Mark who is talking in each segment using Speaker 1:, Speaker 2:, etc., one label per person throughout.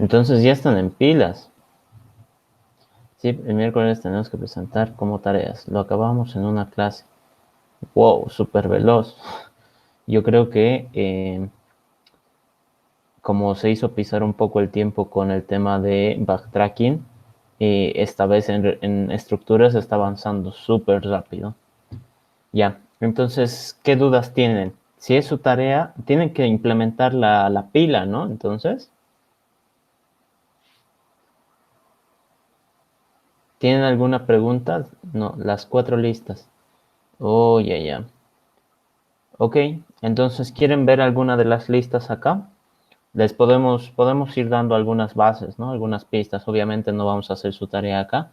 Speaker 1: Entonces ya están en pilas. Sí, el miércoles tenemos que presentar como tareas. Lo acabamos en una clase. Wow, súper veloz. Yo creo que como se hizo pisar un poco el tiempo con el tema de backtracking, esta vez en estructuras está avanzando súper rápido. Ya, entonces, ¿qué dudas tienen? Si es su tarea, tienen que implementar la pila, ¿no? Entonces, ¿tienen alguna pregunta? No, las 4 listas. Oh, ya, ya. Ok, entonces, ¿quieren ver alguna de las listas acá? Les podemos ir dando algunas bases, ¿no? Algunas pistas. Obviamente no vamos a hacer su tarea acá,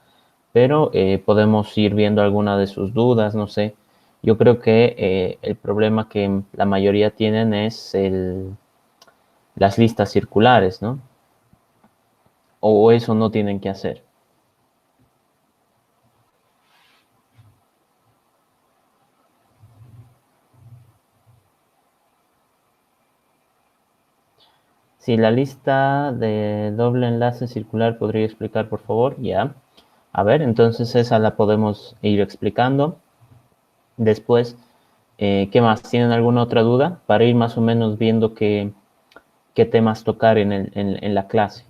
Speaker 1: pero podemos ir viendo alguna de sus dudas, no sé. Yo creo que el problema que la mayoría tienen es las listas circulares, ¿no? O eso no tienen que hacer. Si la lista de doble enlace circular podría explicar, por favor, ya. A ver, entonces esa la podemos ir explicando. Después, ¿qué más? ¿Tienen alguna otra duda? Para ir más o menos viendo qué temas tocar en la clase.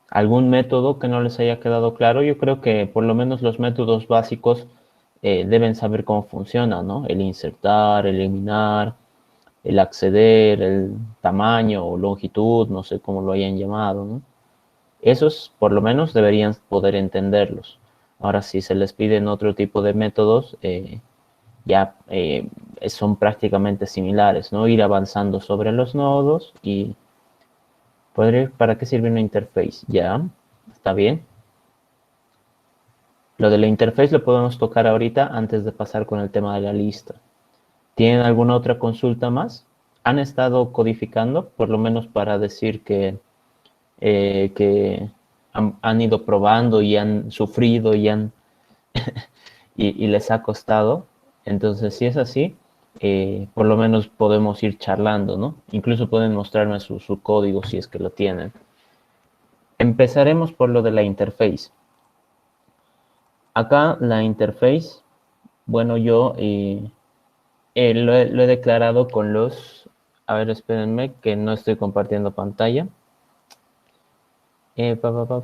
Speaker 1: ¿Algún método que no les haya quedado claro? Yo creo que por lo menos los métodos básicos deben saber cómo funciona, ¿no? El insertar, eliminar, el acceder, el tamaño o longitud, no sé cómo lo hayan llamado, ¿no? Esos por lo menos deberían poder entenderlos. Ahora, si se les piden otro tipo de métodos, ya son prácticamente similares, ¿no? Ir avanzando sobre los nodos y ¿para qué sirve una interface? Ya, está bien. Lo de la interface lo podemos tocar ahorita antes de pasar con el tema de la lista. ¿Tienen alguna otra consulta más? ¿Han estado codificando, por lo menos para decir que han ido probando y han sufrido y les ha costado? Entonces, si es así, por lo menos podemos ir charlando, ¿no? Incluso pueden mostrarme su código si es que lo tienen. Empezaremos por lo de la interface. Acá la interface, bueno, yo lo he declarado con los... A ver, espérenme que no estoy compartiendo pantalla. Pa, pa, pa,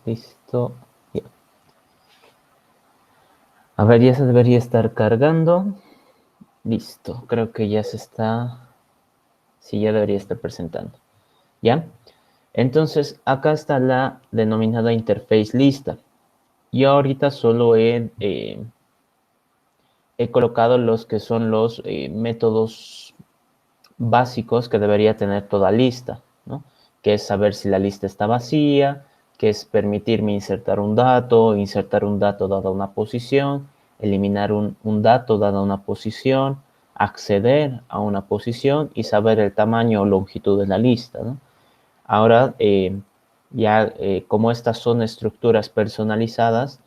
Speaker 1: listo. Ya. A ver, ya se debería estar cargando. Listo, creo que ya se está... Sí, ya debería estar presentando. ¿Ya? Entonces, acá está la denominada interface lista. Yo ahorita solo he colocado los que son los métodos básicos que debería tener toda lista, ¿no? Que es saber si la lista está vacía, que es permitirme insertar un dato dada una posición, eliminar un dato dada una posición, acceder a una posición y saber el tamaño o longitud de la lista, ¿no? Ahora, ya como estas son estructuras personalizadas,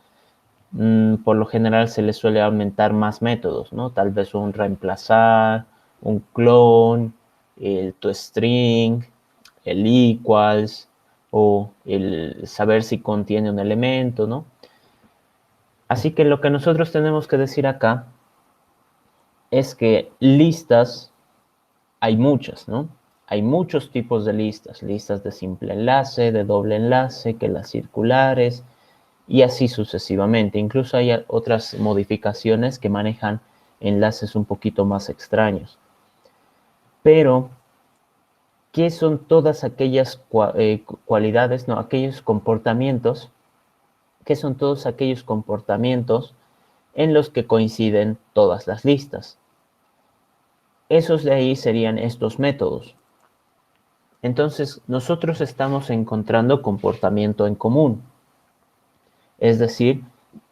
Speaker 1: por lo general se les suele aumentar más métodos, ¿no? Tal vez un reemplazar, un clone, el toString, el equals o el saber si contiene un elemento, ¿no? Así que lo que nosotros tenemos que decir acá es que listas hay muchas, ¿no? Hay muchos tipos de listas, listas de simple enlace, de doble enlace, que las circulares, y así sucesivamente. Incluso hay otras modificaciones que manejan enlaces un poquito más extraños. Pero, ¿qué son todas aquellas cualidades, no, aquellos comportamientos? ¿Qué son todos aquellos comportamientos en los que coinciden todas las listas? Esos de ahí serían estos métodos. Entonces, nosotros estamos encontrando comportamiento en común. Es decir,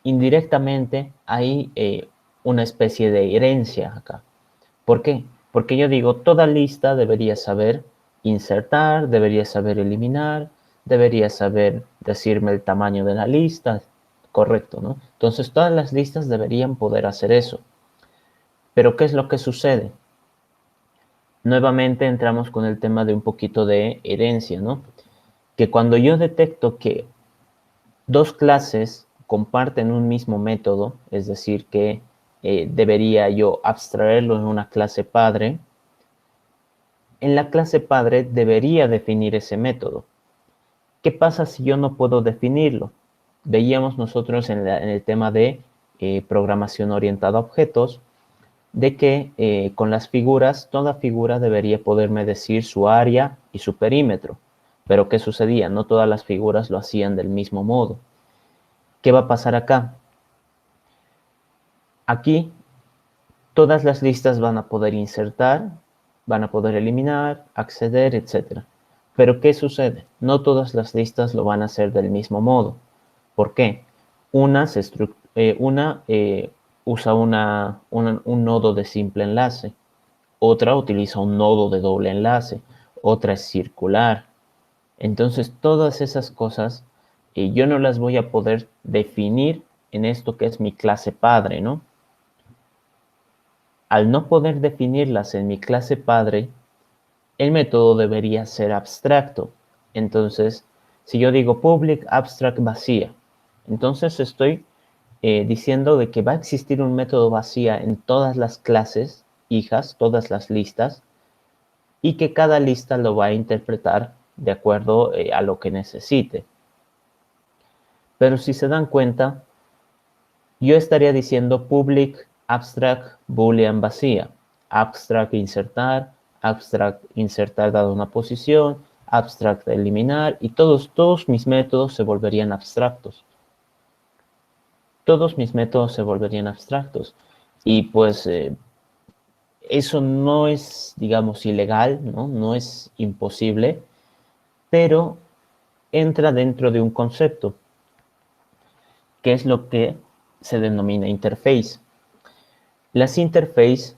Speaker 1: indirectamente hay una especie de herencia acá. ¿Por qué? Porque yo digo, toda lista debería saber insertar, debería saber eliminar, debería saber decirme el tamaño de la lista, correcto, ¿no? Entonces todas las listas deberían poder hacer eso. Pero ¿qué es lo que sucede? nuevamente entramos con el tema de un poquito de herencia, ¿no? Que cuando yo detecto que dos clases comparten un mismo método, es decir, que debería yo abstraerlo en una clase padre, en la clase padre debería definir ese método. ¿Qué pasa si yo no puedo definirlo? Veíamos nosotros en el tema de programación orientada a objetos, de que con las figuras, toda figura debería poderme decir su área y su perímetro. Pero ¿qué sucedía? No todas las figuras lo hacían del mismo modo. ¿Qué va a pasar acá? Aquí todas las listas van a poder insertar, van a poder eliminar, acceder, etc. Pero ¿qué sucede? No todas las listas lo van a hacer del mismo modo. ¿Por qué? Una, usa un nodo de simple enlace, otra utiliza un nodo de doble enlace, otra es circular. Entonces, todas esas cosas yo no las voy a poder definir en esto que es mi clase padre, ¿no? Al no poder definirlas en mi clase padre, el método debería ser abstracto. Entonces, si yo digo public abstract vacía, entonces estoy diciendo de que va a existir un método vacía en todas las clases hijas, todas las listas, y que cada lista lo va a interpretar de acuerdo a lo que necesite. Pero si se dan cuenta, yo estaría diciendo public abstract boolean vacía, abstract insertar dado una posición, abstract eliminar, y todos mis métodos se volverían abstractos. Todos mis métodos se volverían abstractos. Y pues eso no es, digamos, ilegal, ¿no? No es imposible, pero entra dentro de un concepto, que es lo que se denomina interface. Las interfaces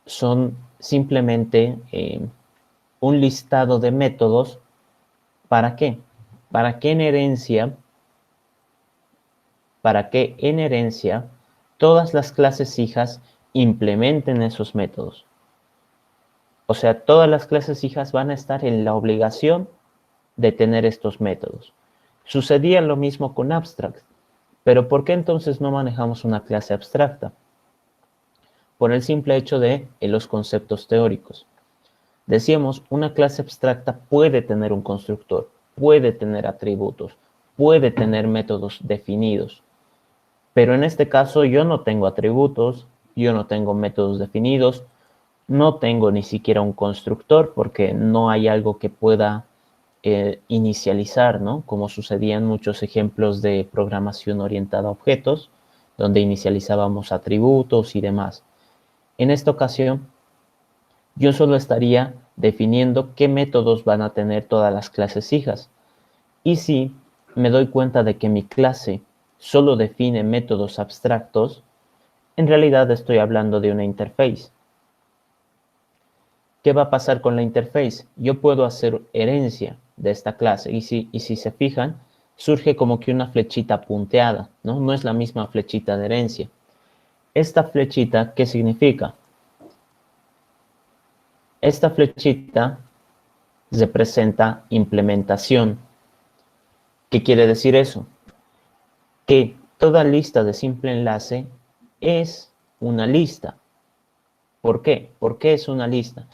Speaker 1: son simplemente un listado de métodos. ¿Para qué? Para que en herencia todas las clases hijas implementen esos métodos. O sea, todas las clases hijas van a estar en la obligación de tener estos métodos. Sucedía lo mismo con abstract, pero ¿por qué entonces no manejamos una clase abstracta? Por el simple hecho de los conceptos teóricos. Decíamos, una clase abstracta puede tener un constructor, puede tener atributos, puede tener métodos definidos. Pero en este caso yo no tengo atributos, yo no tengo métodos definidos, no tengo ni siquiera un constructor porque no hay algo que pueda inicializar, ¿no? Como sucedía en muchos ejemplos de programación orientada a objetos, donde inicializábamos atributos y demás. En esta ocasión, yo solo estaría definiendo qué métodos van a tener todas las clases hijas. Y si me doy cuenta de que mi clase solo define métodos abstractos, en realidad estoy hablando de una interface. ¿Qué va a pasar con la interface? Yo puedo hacer herencia de esta clase y si se fijan, surge como que una flechita punteada, ¿no? No es la misma flechita de herencia. Esta flechita, ¿qué significa? Esta flechita representa implementación. ¿Qué quiere decir eso? Que toda lista de simple enlace es una lista. ¿Por qué? ¿Por qué es una lista?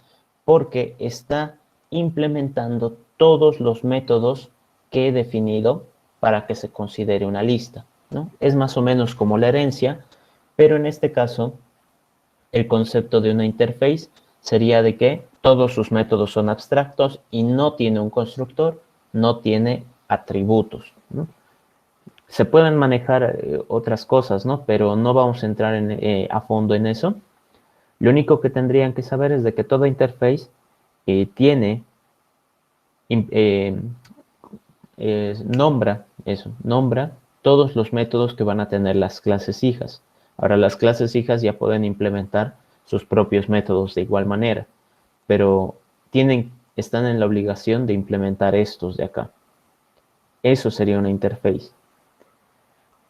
Speaker 1: Porque está implementando todos los métodos que he definido para que se considere una lista, ¿no? Es más o menos como la herencia, pero en este caso, el concepto de una interface sería de que todos sus métodos son abstractos y no tiene un constructor, no tiene atributos, ¿no? Se pueden manejar otras cosas, ¿no? Pero no vamos a entrar a fondo en eso. Lo único que tendrían que saber es de que toda interface tiene, eh, nombra todos los métodos que van a tener las clases hijas. Ahora, las clases hijas ya pueden implementar sus propios métodos de igual manera, pero están en la obligación de implementar estos de acá. Eso sería una interface.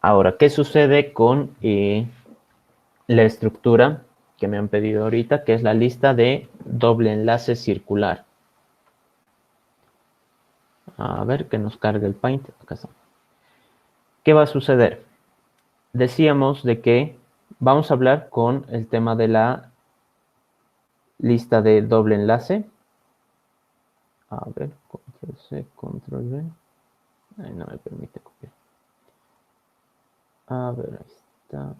Speaker 1: Ahora, ¿qué sucede con la estructura que me han pedido ahorita, que es la lista de doble enlace circular. A ver, que nos cargue el Paint. Acá está. ¿Qué va a suceder? Decíamos de que vamos a hablar con el tema de la lista de doble enlace. A ver, control C, control V. Ay, no me permite copiar. A ver, ahí está.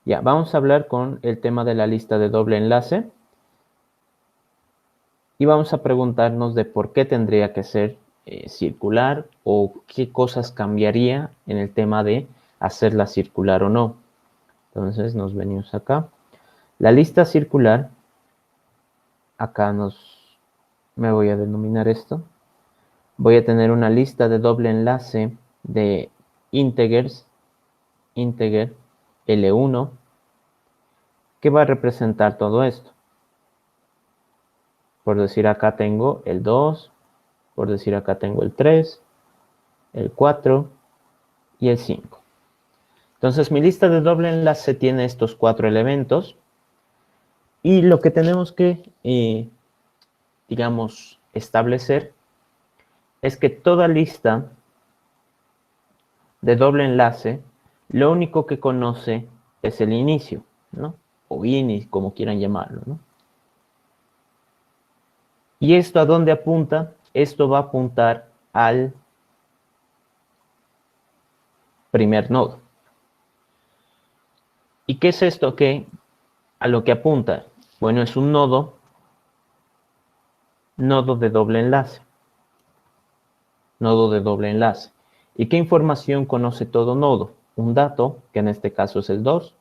Speaker 1: Ya, vamos a hablar con el tema de la lista de doble enlace. Y vamos a preguntarnos de por qué tendría que ser circular o qué cosas cambiaría en el tema de hacerla circular o no. Entonces nos venimos acá. La lista circular, acá me voy a denominar esto. Voy a tener una lista de doble enlace de integers, integer L1, que va a representar todo esto. Por decir acá tengo el 2, por decir acá tengo el 3, el 4 y el 5. Entonces mi lista de doble enlace tiene estos 4 elementos y lo que tenemos que, digamos, establecer es que toda lista de doble enlace lo único que conoce es el inicio, ¿no? O ini, como quieran llamarlo, ¿no? ¿Y esto a dónde apunta? Esto va a apuntar al primer nodo. ¿Y qué es esto a lo que apunta? Bueno, es un nodo de doble enlace. Nodo de doble enlace. ¿Y qué información conoce todo nodo? Un dato, que en este caso es el 2.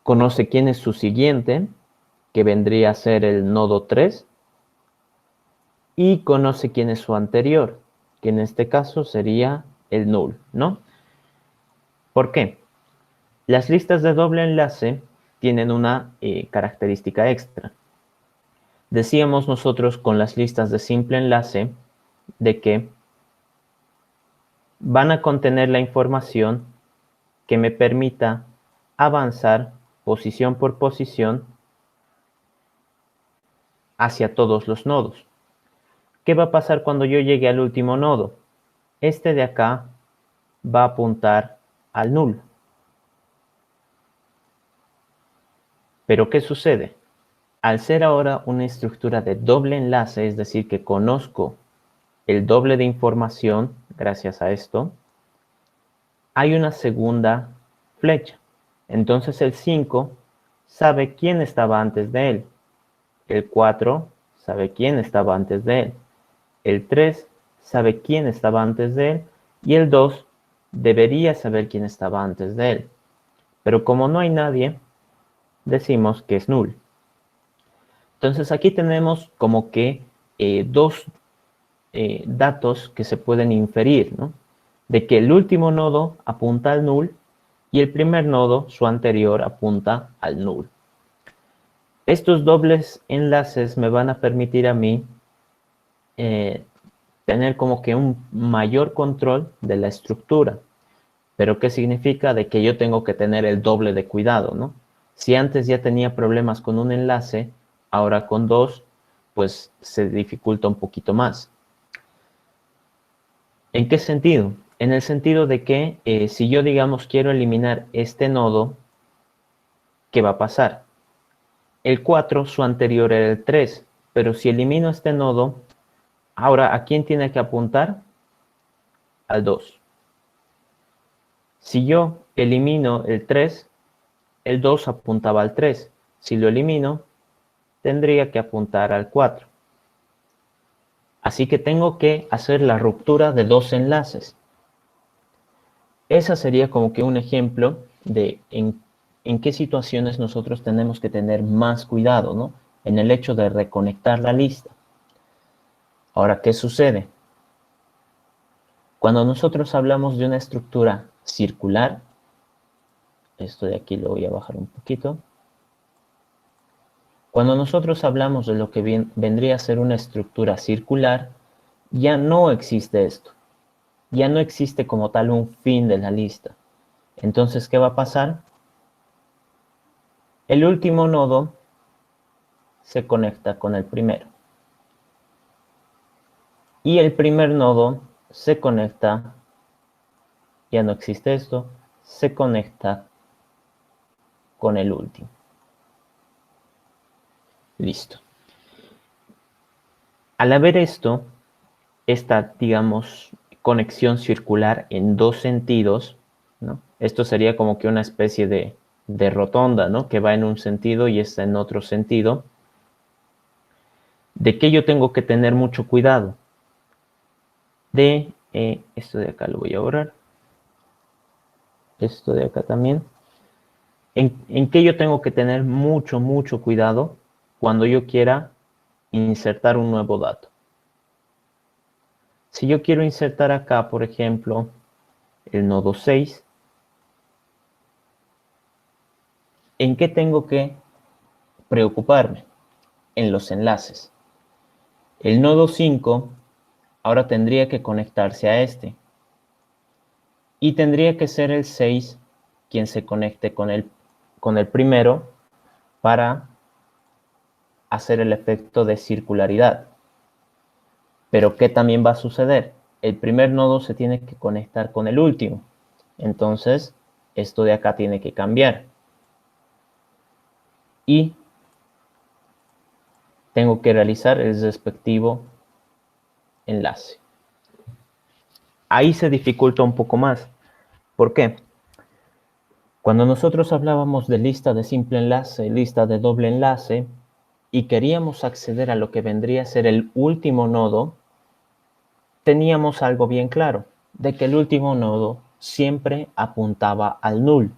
Speaker 1: Conoce quién es su siguiente, que vendría a ser el nodo 3. Y conoce quién es su anterior, que en este caso sería el null, ¿no? ¿Por qué? Las listas de doble enlace tienen una característica extra. Decíamos nosotros con las listas de simple enlace de que van a contener la información que me permita avanzar posición por posición hacia todos los nodos. ¿Qué va a pasar cuando yo llegue al último nodo? Este de acá va a apuntar al null. Pero ¿qué sucede? Al ser ahora una estructura de doble enlace, es decir, que conozco el doble de información gracias a esto, hay una segunda flecha. Entonces el 5 sabe quién estaba antes de él. El 4 sabe quién estaba antes de él. El 3 sabe quién estaba antes de él. Y el 2 debería saber quién estaba antes de él. Pero como no hay nadie, decimos que es null. Entonces aquí tenemos como que dos datos que se pueden inferir, ¿no? De que el último nodo apunta al null y el primer nodo, su anterior, apunta al null. Estos dobles enlaces me van a permitir a mí tener como que un mayor control de la estructura. ¿Pero qué significa? De que yo tengo que tener el doble de cuidado, ¿no? Si antes ya tenía problemas con un enlace, ahora con dos, pues se dificulta un poquito más. ¿En qué sentido? En el sentido de que si yo, digamos, quiero eliminar este nodo, ¿qué va a pasar? El 4, su anterior era el 3, pero si elimino este nodo, ahora, ¿a quién tiene que apuntar? Al 2. Si yo elimino el 3, el 2 apuntaba al 3. Si lo elimino, tendría que apuntar al 4. Así que tengo que hacer la ruptura de dos enlaces. Esa sería como que un ejemplo de en qué situaciones nosotros tenemos que tener más cuidado, ¿no? En el hecho de reconectar la lista. Ahora, ¿qué sucede? Cuando nosotros hablamos de una estructura circular, esto de aquí lo voy a bajar un poquito. Cuando nosotros hablamos de lo que vendría a ser una estructura circular, ya no existe esto. Ya no existe como tal un fin de la lista. Entonces, ¿qué va a pasar? El último nodo se conecta con el primero. Y el primer nodo se conecta, ya no existe esto, se conecta con el último. Listo. Al haber esto, esta, digamos, conexión circular en dos sentidos, ¿no? Esto sería como que una especie de rotonda, ¿no? Que va en un sentido y está en otro sentido. ¿De qué yo tengo que tener mucho cuidado? Esto de acá lo voy a borrar. Esto de acá también. ¿En qué yo tengo que tener mucho cuidado cuando yo quiera insertar un nuevo dato? Si yo quiero insertar acá, por ejemplo, el nodo 6, ¿en qué tengo que preocuparme? En los enlaces. El nodo 5 ahora tendría que conectarse a este. Y tendría que ser el 6 quien se conecte con el primero para hacer el efecto de circularidad. Pero ¿qué también va a suceder? El primer nodo se tiene que conectar con el último. Entonces, esto de acá tiene que cambiar. Y tengo que realizar el respectivo enlace. Ahí se dificulta un poco más. ¿Por qué? Cuando nosotros hablábamos de lista de simple enlace, lista de doble enlace, y queríamos acceder a lo que vendría a ser el último nodo, teníamos algo bien claro, de que el último nodo siempre apuntaba al null.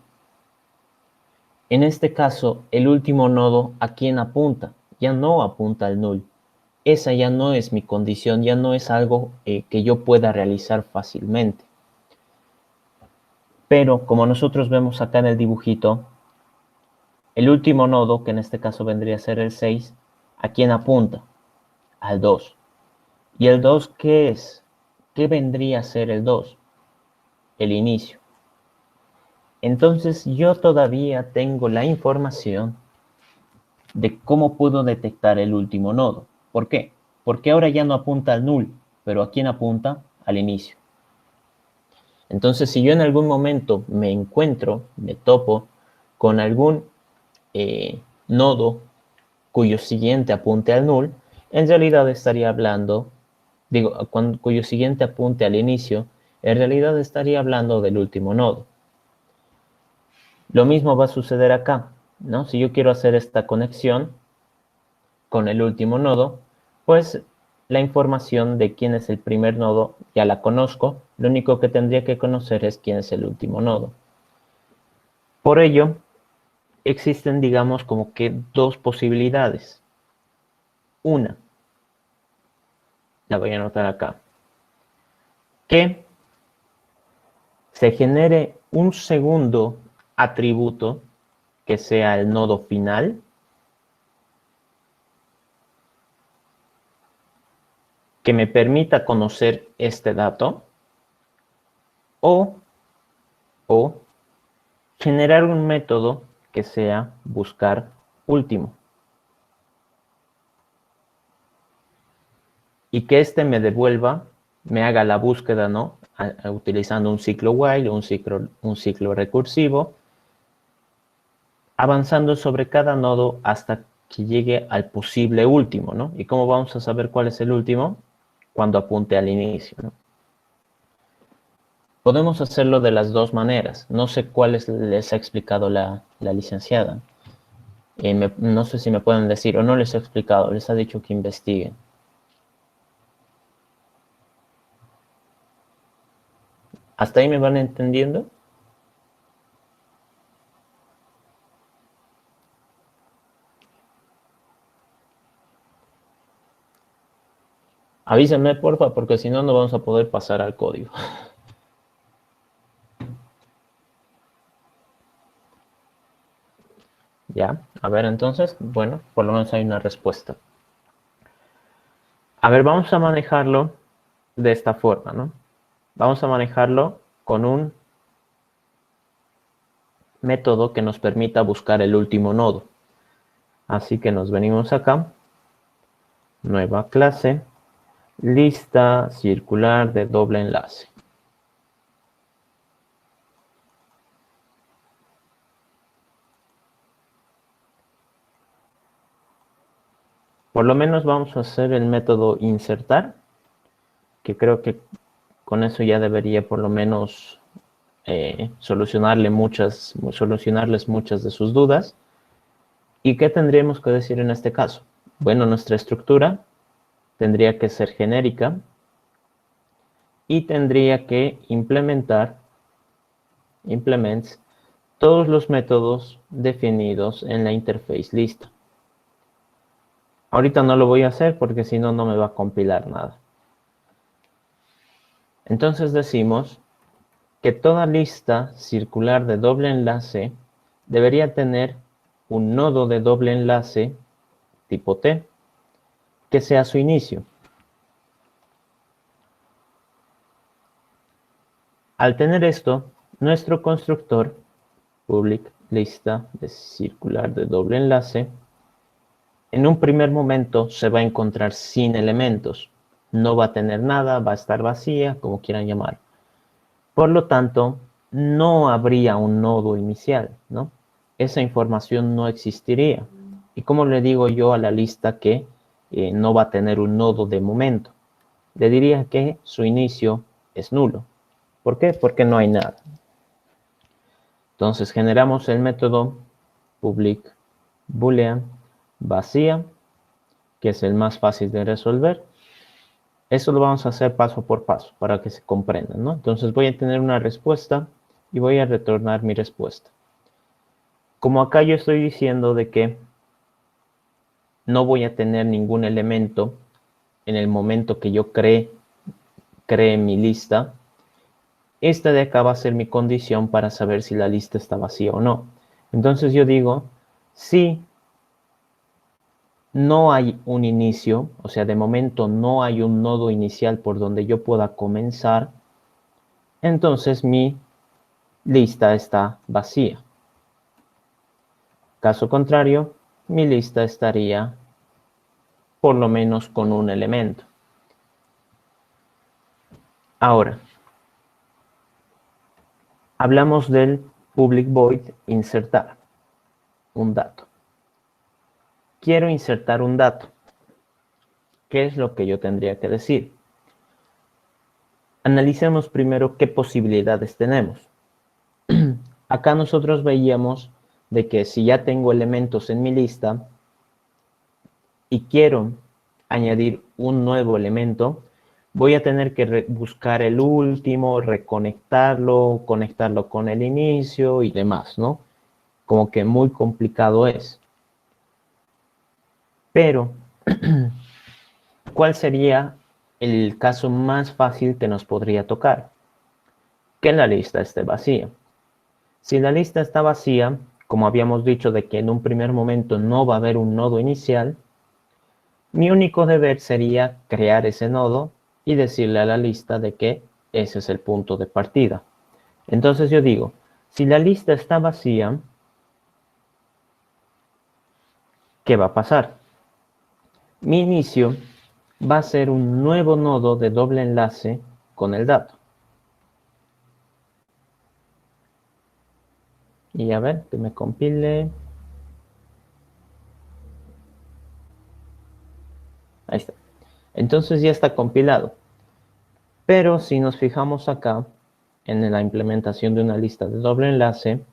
Speaker 1: En este caso, el último nodo, ¿a quién apunta? Ya no apunta al null. Esa ya no es mi condición, ya no es algo que yo pueda realizar fácilmente. Pero como nosotros vemos acá en el dibujito, el último nodo, que en este caso vendría a ser el 6, ¿a quién apunta? Al 2. ¿Y el 2 qué es? ¿Qué vendría a ser el 2? El inicio. Entonces yo todavía tengo la información de cómo puedo detectar el último nodo. ¿Por qué? Porque ahora ya no apunta al null, pero ¿a quién apunta? Al inicio. Entonces, si yo en algún momento me topo con algún nodo cuyo siguiente apunte al null, en realidad estaría hablando, cuyo siguiente apunte al inicio, en realidad estaría hablando del último nodo. Lo mismo va a suceder acá, ¿no? Si yo quiero hacer esta conexión con el último nodo, pues la información de quién es el primer nodo ya la conozco, lo único que tendría que conocer es quién es el último nodo. Por ello, existen, digamos, como que dos posibilidades. Una, la voy a anotar acá, que se genere un segundo atributo que sea el nodo final, que me permita conocer este dato, o generar un método que sea buscar último. Y que este me devuelva, me haga la búsqueda, ¿no? Utilizando un ciclo while, un ciclo recursivo, avanzando sobre cada nodo hasta que llegue al posible último, ¿no? ¿Y cómo vamos a saber cuál es el último? Cuando apunte al inicio, ¿no? Podemos hacerlo de las dos maneras. No sé cuáles les ha explicado la licenciada. No sé si me pueden decir, o no les ha explicado, les ha dicho que investiguen. ¿Hasta ahí me van entendiendo? Avísenme, porfa, porque si no, no vamos a poder pasar al código. Ya, a ver, entonces, bueno, por lo menos hay una respuesta. A ver, vamos a manejarlo de esta forma, ¿no? Vamos a manejarlo con un método que nos permita buscar el último nodo. Así que nos venimos acá, nueva clase, lista circular de doble enlace. Por lo menos vamos a hacer el método insertar, que creo que con eso ya debería por lo menos solucionarles muchas de sus dudas. ¿Y qué tendríamos que decir en este caso? Bueno, nuestra estructura tendría que ser genérica y tendría que implements todos los métodos definidos en la interface lista. Ahorita no lo voy a hacer porque si no, no me va a compilar nada. Entonces decimos que toda lista circular de doble enlace debería tener un nodo de doble enlace tipo T que sea su inicio. Al tener esto, nuestro constructor public lista de circular de doble enlace en un primer momento se va a encontrar sin elementos. No va a tener nada, va a estar vacía, como quieran llamar. Por lo tanto, no habría un nodo inicial, ¿no? Esa información no existiría. ¿Y cómo le digo yo a la lista que no va a tener un nodo de momento? Le diría que su inicio es nulo. ¿Por qué? Porque no hay nada. Entonces generamos el método public boolean vacía, que es el más fácil de resolver. Eso lo vamos a hacer paso por paso para que se comprenda, ¿no? Entonces voy a tener una respuesta y voy a retornar mi respuesta. Como acá yo estoy diciendo de que no voy a tener ningún elemento en el momento que yo cree mi lista, esta de acá va a ser mi condición para saber si la lista está vacía o no. Entonces yo digo, si no hay un inicio, o sea, de momento no hay un nodo inicial por donde yo pueda comenzar, entonces mi lista está vacía. Caso contrario, mi lista estaría por lo menos con un elemento. Ahora, hablamos del public void insertar un dato. Quiero insertar un dato. ¿Qué es lo que yo tendría que decir? Analicemos primero qué posibilidades tenemos. Acá nosotros veíamos de que si ya tengo elementos en mi lista y quiero añadir un nuevo elemento, voy a tener que buscar el último, reconectarlo, conectarlo con el inicio y demás, ¿no? Como que muy complicado es. Pero, ¿cuál sería el caso más fácil que nos podría tocar? Que la lista esté vacía. Si la lista está vacía, como habíamos dicho de que en un primer momento no va a haber un nodo inicial, mi único deber sería crear ese nodo y decirle a la lista de que ese es el punto de partida. Entonces yo digo, si la lista está vacía, ¿qué va a pasar? Mi inicio va a ser un nuevo nodo de doble enlace con el dato. Y a ver, que me compile. Ahí está. Entonces ya está compilado. Pero si nos fijamos acá, en la implementación de una lista de doble enlace,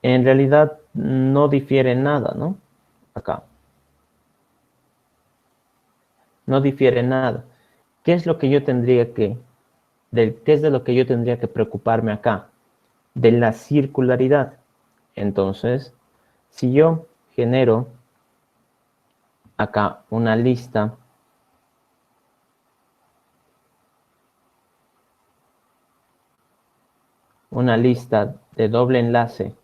Speaker 1: en realidad no difiere nada, ¿no? Acá. No difiere nada. ¿Qué es lo que yo tendría que, qué es de lo que yo tendría que preocuparme acá? De la circularidad. Entonces, si yo genero acá una lista de doble enlace,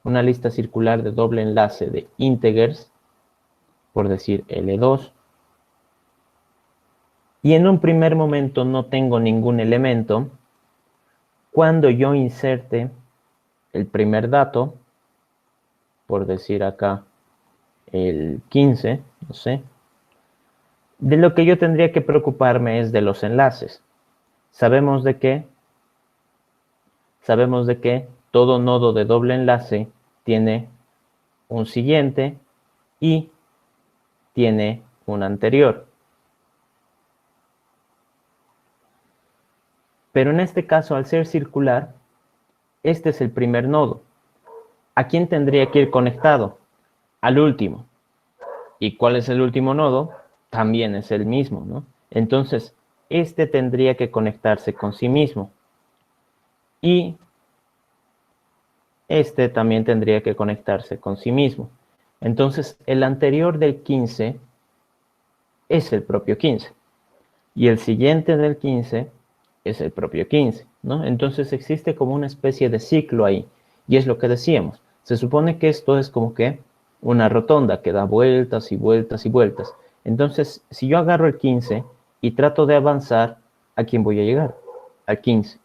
Speaker 1: una lista circular de doble enlace de integers, por decir L2, y en un primer momento no tengo ningún elemento, cuando yo inserte el primer dato, por decir acá el 15, no sé, de lo que yo tendría que preocuparme es de los enlaces. Sabemos de que todo nodo de doble enlace tiene un siguiente y tiene un anterior. Pero en este caso, al ser circular, este es el primer nodo. ¿A quién tendría que ir conectado? Al último. ¿Y cuál es el último nodo? También es el mismo, ¿no? Entonces, este tendría que conectarse con sí mismo. Y este también tendría que conectarse con sí mismo. Entonces, el anterior del 15 es el propio 15. Y el siguiente del 15 es el propio 15, ¿no? Entonces existe como una especie de ciclo ahí. Y es lo que decíamos. Se supone que esto es como que una rotonda que da vueltas y vueltas y vueltas. Entonces, si yo agarro el 15 y trato de avanzar, ¿a quién voy a llegar? Al 15.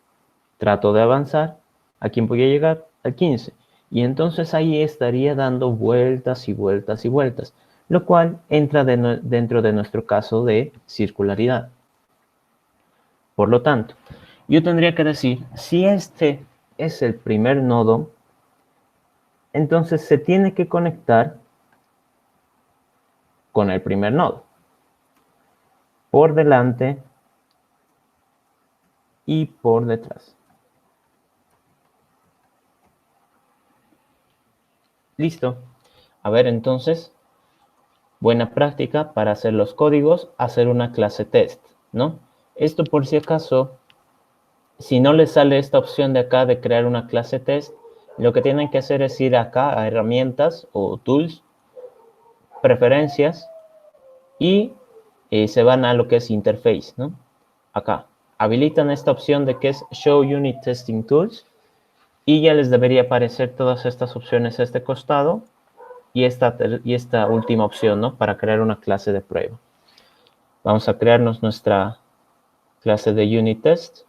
Speaker 1: Trato de avanzar, ¿a quién voy a llegar? Al 15. Y entonces ahí estaría dando vueltas y vueltas y vueltas, lo cual entra dentro de nuestro caso de circularidad. Por lo tanto, yo tendría que decir, si este es el primer nodo, entonces se tiene que conectar con el primer nodo, por delante y por detrás. Listo. A ver, entonces, buena práctica para hacer los códigos, hacer una clase test, ¿no? Esto por si acaso, si no les sale esta opción de acá de crear una clase test, lo que tienen que hacer es ir acá a herramientas o tools, preferencias, y se van a lo que es interface, ¿no? Acá, habilitan esta opción de que es Show Unit Testing Tools y ya les debería aparecer todas estas opciones a este costado y esta última opción, ¿no? Para crear una clase de prueba. Vamos a crearnos nuestra clase de Unit Test.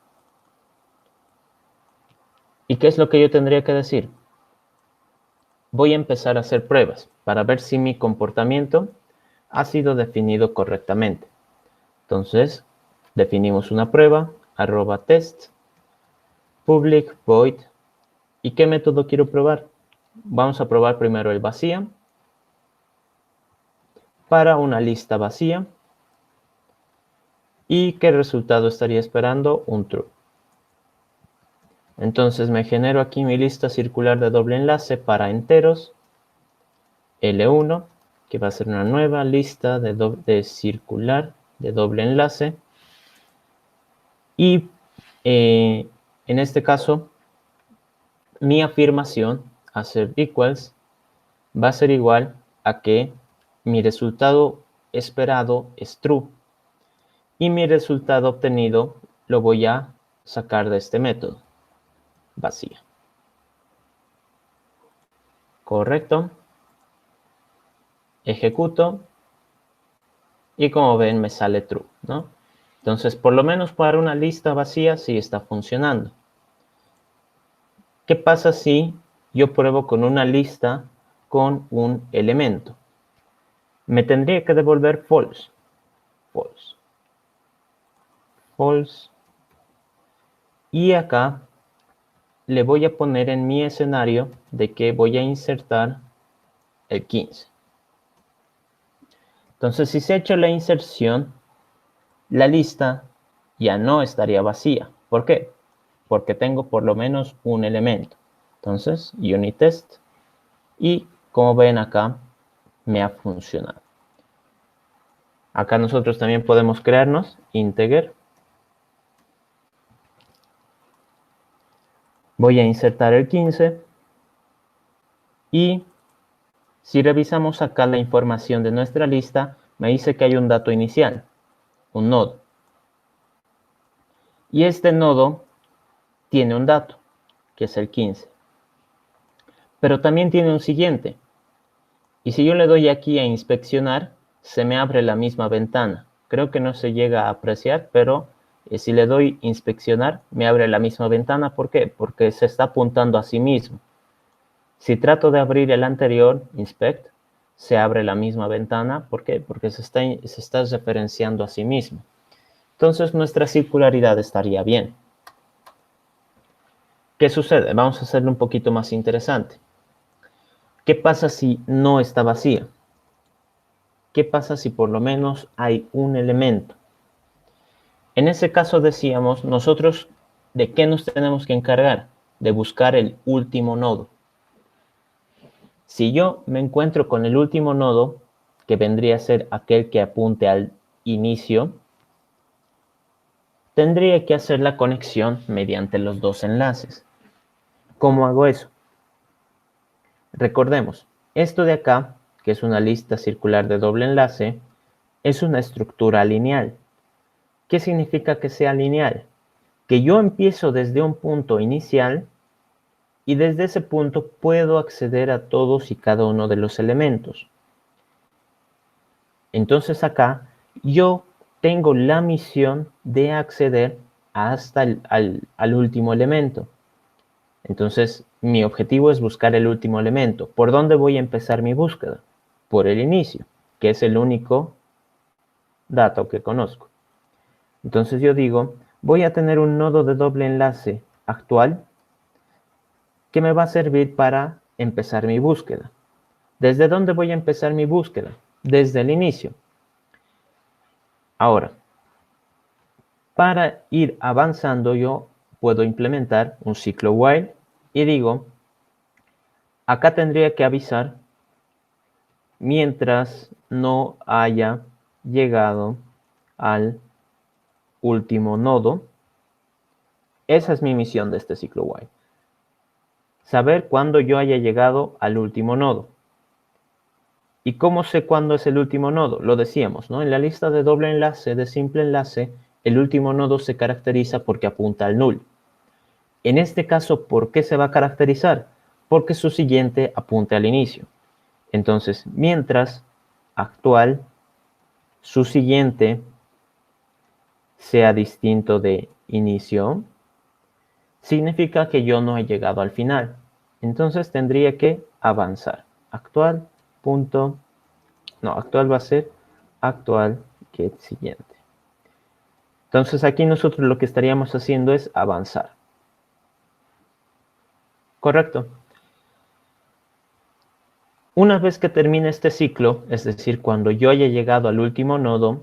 Speaker 1: ¿Y qué es lo que yo tendría que decir? Voy a empezar a hacer pruebas para ver si mi comportamiento ha sido definido correctamente. Entonces, definimos una prueba, @test, public void. ¿Y qué método quiero probar? Vamos a probar primero el vacía para una lista vacía. ¿Y qué resultado estaría esperando? Un true. Entonces me genero aquí mi lista circular de doble enlace para enteros, L1, que va a ser una nueva lista de circular de doble enlace. Y en este caso, mi afirmación, hacer equals, va a ser igual a que mi resultado esperado es true. Y mi resultado obtenido lo voy a sacar de este método, vacía. Correcto. Ejecuto. Y como ven, me sale true, ¿no? Entonces, por lo menos para una lista vacía sí está funcionando. ¿Qué pasa si yo pruebo con una lista con un elemento? Me tendría que devolver false. False. False. Y acá le voy a poner en mi escenario de que voy a insertar el 15. Entonces, si se ha hecho la inserción, la lista ya no estaría vacía. ¿Por qué? Porque tengo por lo menos un elemento. Entonces, unit test. Y como ven acá, me ha funcionado. Acá nosotros también podemos crearnos integer. Voy a insertar el 15. Y si revisamos acá la información de nuestra lista, me dice que hay un dato inicial, un nodo. Y este nodo tiene un dato, que es el 15. Pero también tiene un siguiente. Y si yo le doy aquí a inspeccionar, se me abre la misma ventana. Creo que no se llega a apreciar, pero Si le doy inspeccionar, me abre la misma ventana. ¿Por qué? Porque se está apuntando a sí mismo. Si trato de abrir el anterior, inspect, se abre la misma ventana. ¿Por qué? Porque se está referenciando a sí mismo. Entonces nuestra circularidad estaría bien. ¿Qué sucede? Vamos a hacerlo un poquito más interesante. ¿Qué pasa si no está vacía? ¿Qué pasa si por lo menos hay un elemento? En ese caso decíamos, nosotros, ¿de qué nos tenemos que encargar? De buscar el último nodo. Si yo me encuentro con el último nodo, que vendría a ser aquel que apunte al inicio, tendría que hacer la conexión mediante los dos enlaces. ¿Cómo hago eso? Recordemos, esto de acá, que es una lista circular de doble enlace, es una estructura lineal. ¿Qué significa que sea lineal? Que yo empiezo desde un punto inicial y desde ese punto puedo acceder a todos y cada uno de los elementos. Entonces acá yo tengo la misión de acceder hasta al último elemento. Entonces mi objetivo es buscar el último elemento. ¿Por dónde voy a empezar mi búsqueda? Por el inicio, que es el único dato que conozco. Entonces yo digo, voy a tener un nodo de doble enlace actual que me va a servir para empezar mi búsqueda. ¿Desde dónde voy a empezar mi búsqueda? Desde el inicio. Ahora, para ir avanzando yo puedo implementar un ciclo while y digo, acá tendría que avisar mientras no haya llegado al último nodo. Esa es mi misión de este ciclo while. Saber cuándo yo haya llegado al último nodo. ¿Y cómo sé cuándo es el último nodo? Lo decíamos, ¿no? En la lista de doble enlace, de simple enlace, el último nodo se caracteriza porque apunta al null. En este caso, ¿por qué se va a caracterizar? Porque su siguiente apunta al inicio. Entonces, mientras actual, su siguiente sea distinto de inicio, significa que yo no he llegado al final. Entonces tendría que avanzar. Actual, punto, no, actual va a ser actual get siguiente. Entonces aquí nosotros lo que estaríamos haciendo es avanzar. ¿Correcto? Una vez que termine este ciclo, es decir, cuando yo haya llegado al último nodo,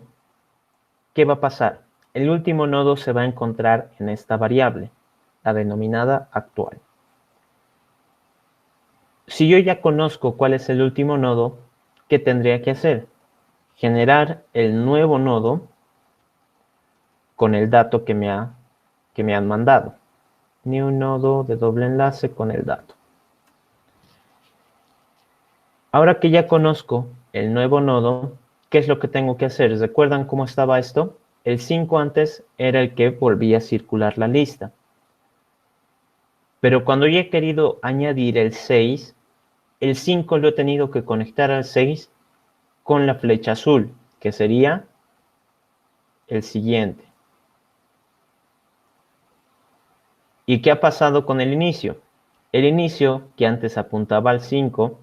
Speaker 1: ¿qué va a pasar? El último nodo se va a encontrar en esta variable, la denominada actual. Si yo ya conozco cuál es el último nodo, ¿qué tendría que hacer? Generar el nuevo nodo con el dato que me han mandado. New nodo de doble enlace con el dato. Ahora que ya conozco el nuevo nodo, ¿qué es lo que tengo que hacer? ¿Recuerdan cómo estaba esto? El 5 antes era el que volvía a circular la lista. Pero cuando ya he querido añadir el 6, el 5 lo he tenido que conectar al 6 con la flecha azul, que sería el siguiente. ¿Y qué ha pasado con el inicio? El inicio, que antes apuntaba al 5,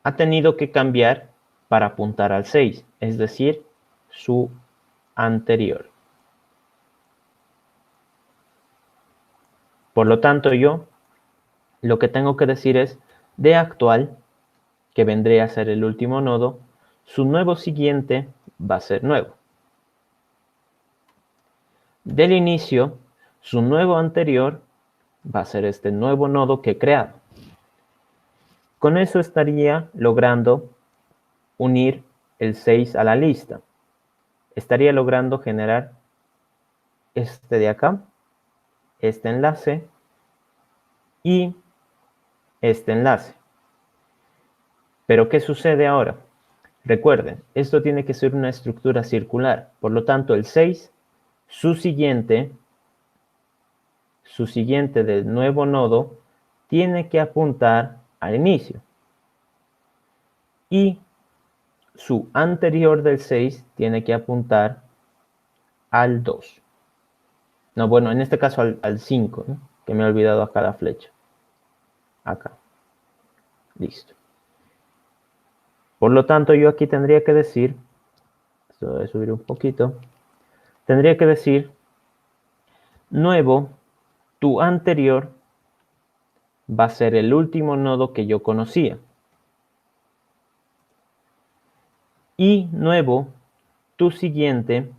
Speaker 1: ha tenido que cambiar para apuntar al 6, es decir, su anterior. Por lo tanto, yo lo que tengo que decir es de actual, que vendría a ser el último nodo, su nuevo siguiente va a ser nuevo. Del inicio, su nuevo anterior va a ser este nuevo nodo que he creado. Con eso estaría logrando unir el 6 a la lista. Estaría logrando generar este de acá, este enlace y este enlace. Pero ¿qué sucede ahora? Recuerden, esto tiene que ser una estructura circular. Por lo tanto, el 6, su siguiente del nuevo nodo, tiene que apuntar al inicio. Y su anterior del 6 tiene que apuntar al 2. No, bueno, en este caso al 5, ¿no? Que me he olvidado acá la flecha. Acá. Listo. Por lo tanto, yo aquí tendría que decir, esto voy a subir un poquito, tendría que decir, nuevo, tu anterior va a ser el último nodo que yo conocía. Y nuevo, tu siguiente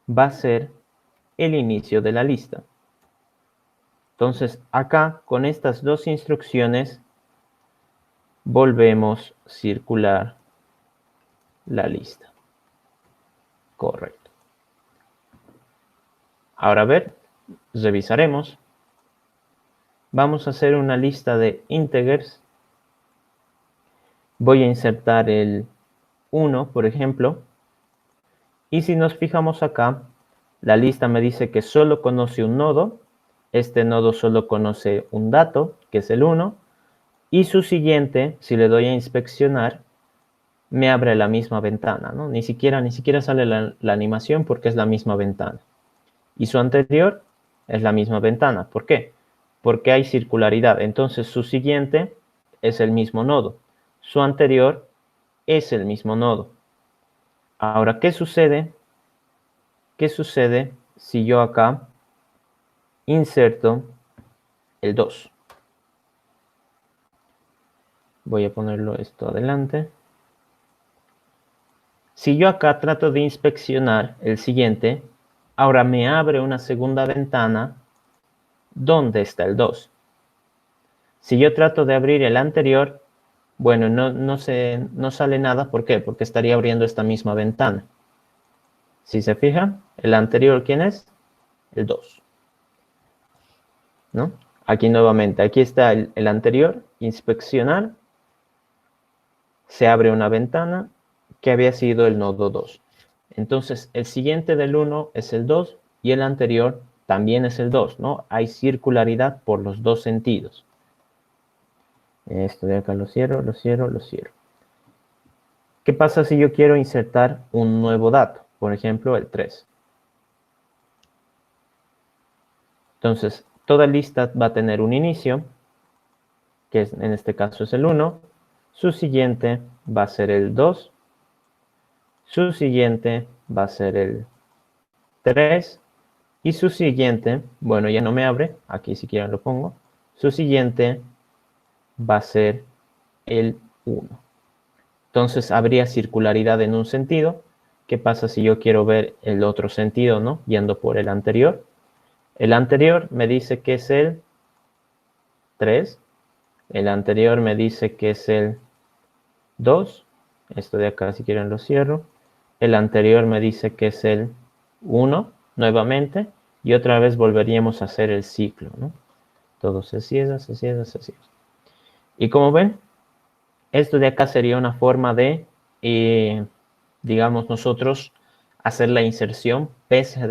Speaker 1: va a ser el inicio de la lista. Entonces, acá, con estas dos instrucciones, volvemos a circular la lista. Correcto. Ahora, a ver, revisaremos. Vamos a hacer una lista de integers. Voy a insertar el 1, por ejemplo. Y si nos fijamos acá, la lista me dice que solo conoce un nodo. Este nodo solo conoce un dato, que es el 1. Y su siguiente, si le doy a inspeccionar, me abre la misma ventana, ¿no? Ni siquiera sale la animación porque es la misma ventana. Y su anterior es la misma ventana. ¿Por qué? Porque hay circularidad. Entonces su siguiente es el mismo nodo. Su anterior es el mismo nodo. Ahora, ¿qué sucede? ¿Qué sucede si yo acá inserto el 2? Voy a ponerlo esto adelante. Si yo acá trato de inspeccionar el siguiente, ahora me abre una segunda ventana donde está el 2. Si yo trato de abrir el anterior, bueno, no sale nada. ¿Por qué? Porque estaría abriendo esta misma ventana. Si se fija, el anterior, ¿quién es? El 2. ¿No? Aquí nuevamente, aquí está el anterior, inspeccionar, se abre una ventana que había sido el nodo 2. Entonces, el siguiente del 1 es el 2 y el anterior también es el 2, ¿no? Hay circularidad por los dos sentidos. Esto de acá lo cierro, lo cierro, lo cierro. ¿Qué pasa si yo quiero insertar un nuevo dato? Por ejemplo, el 3. Entonces, toda lista va a tener un inicio, que en este caso es el 1. Su siguiente va a ser el 2. Su siguiente va a ser el 3. Y su siguiente, bueno, ya no me abre, aquí si quieren lo pongo. Su siguiente va a ser el 1. Entonces habría circularidad en un sentido. ¿Qué pasa si yo quiero ver el otro sentido, ¿no? Yendo por el anterior. El anterior me dice que es el 3. El anterior me dice que es el 2. Esto de acá, si quieren, lo cierro. El anterior me dice que es el 1, nuevamente. Y otra vez volveríamos a hacer el ciclo, ¿no? Todo se cierra, se cierra, se cierra. Y como ven, esto de acá sería una forma de, digamos, nosotros hacer la inserción pese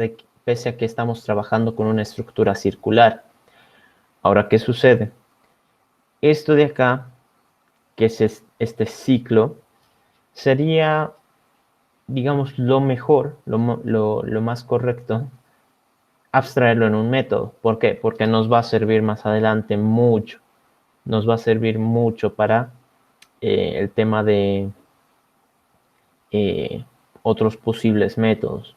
Speaker 1: a que estamos trabajando con una estructura circular. Ahora, ¿qué sucede? Esto de acá, que es este ciclo, sería, digamos, lo mejor, lo más correcto, abstraerlo en un método. ¿Por qué? Porque nos va a servir más adelante mucho. Nos va a servir mucho para el tema de otros posibles métodos.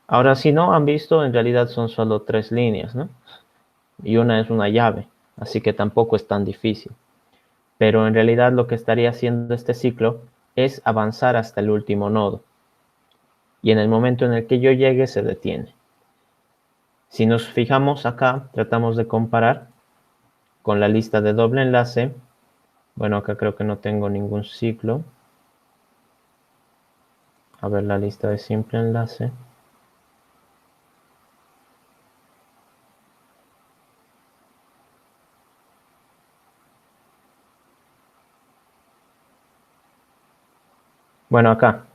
Speaker 1: Ahora, si no han visto, en realidad son solo 3 líneas, ¿no? Y una es una llave, así que tampoco es tan difícil. Pero en realidad lo que estaría haciendo este ciclo es avanzar hasta el último nodo. Y en el momento en el que yo llegue, se detiene. Si nos fijamos acá, tratamos de comparar con la lista de doble enlace. Bueno, acá creo que no tengo ningún ciclo. A ver la lista de simple enlace. Bueno, acá.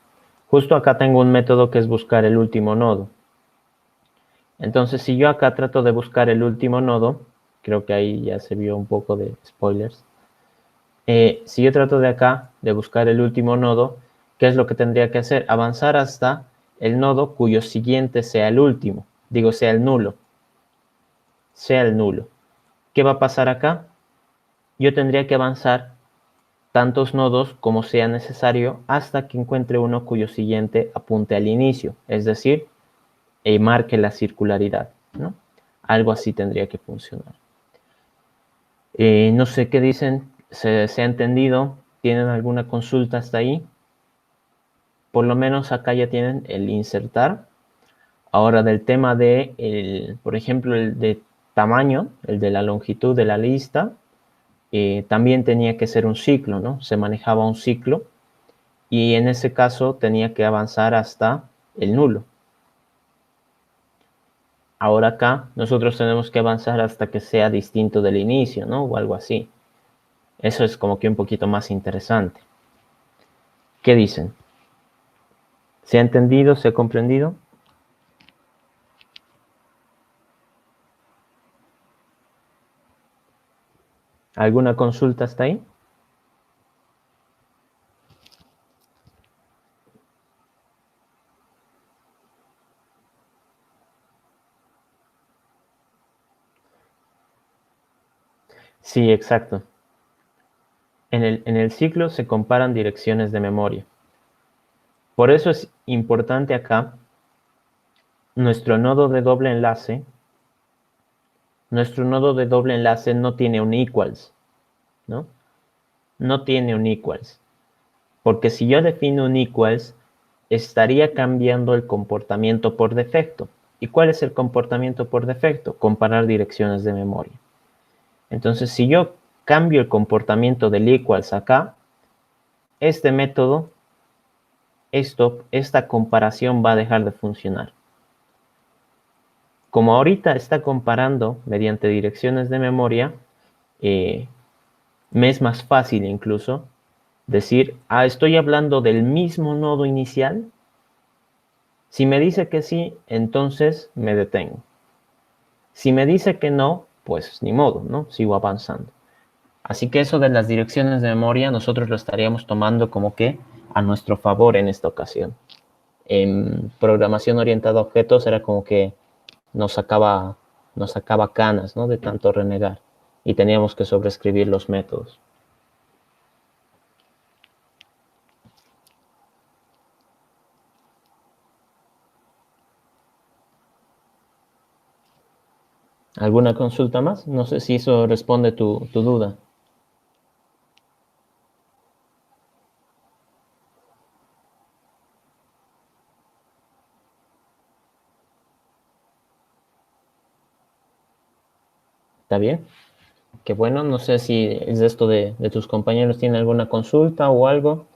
Speaker 1: Justo acá tengo un método que es buscar el último nodo. Entonces, si yo acá trato de buscar el último nodo, creo que ahí ya se vio un poco de spoilers. Si yo trato de acá de buscar el último nodo, ¿qué es lo que tendría que hacer? Avanzar hasta el nodo cuyo siguiente sea el último. digo, sea el nulo. Sea el nulo. ¿Qué va a pasar acá? Yo tendría que avanzar tantos nodos como sea necesario hasta que encuentre uno cuyo siguiente apunte al inicio, es decir, marque la circularidad, ¿no? Algo así tendría que funcionar. No sé qué dicen, ¿se ha entendido? ¿Tienen alguna consulta hasta ahí? Por lo menos acá ya tienen el insertar. Ahora del tema de, por ejemplo, el de tamaño, el de la longitud de la lista, también tenía que ser un ciclo, ¿no? Se manejaba un ciclo y en ese caso tenía que avanzar hasta el nulo. Ahora acá nosotros tenemos que avanzar hasta que sea distinto del inicio, ¿no? O algo así. Eso es como que un poquito más interesante. ¿Qué dicen? ¿Se ha entendido? ¿Se ha comprendido? ¿Alguna consulta hasta ahí? Sí, exacto. En el ciclo se comparan direcciones de memoria. Por eso es importante acá nuestro nodo de doble enlace. Nuestro nodo de doble enlace no tiene un equals, ¿no? No tiene un equals. Porque si yo defino un equals, estaría cambiando el comportamiento por defecto. ¿Y cuál es el comportamiento por defecto? Comparar direcciones de memoria. Entonces, si yo cambio el comportamiento del equals acá, este método, esta comparación va a dejar de funcionar. Como ahorita está comparando mediante direcciones de memoria, me es más fácil incluso decir, estoy hablando del mismo nodo inicial. Si me dice que sí, entonces me detengo. Si me dice que no, pues ni modo, ¿no? Sigo avanzando. Así que eso de las direcciones de memoria nosotros lo estaríamos tomando como que a nuestro favor en esta ocasión. En programación orientada a objetos era como que nos sacaba canas, ¿no? De tanto renegar. Y teníamos que sobreescribir los métodos. ¿Alguna consulta más? No sé si eso responde tu duda. ¿Está bien? Qué bueno, no sé si es de esto de tus compañeros tienen alguna consulta o algo.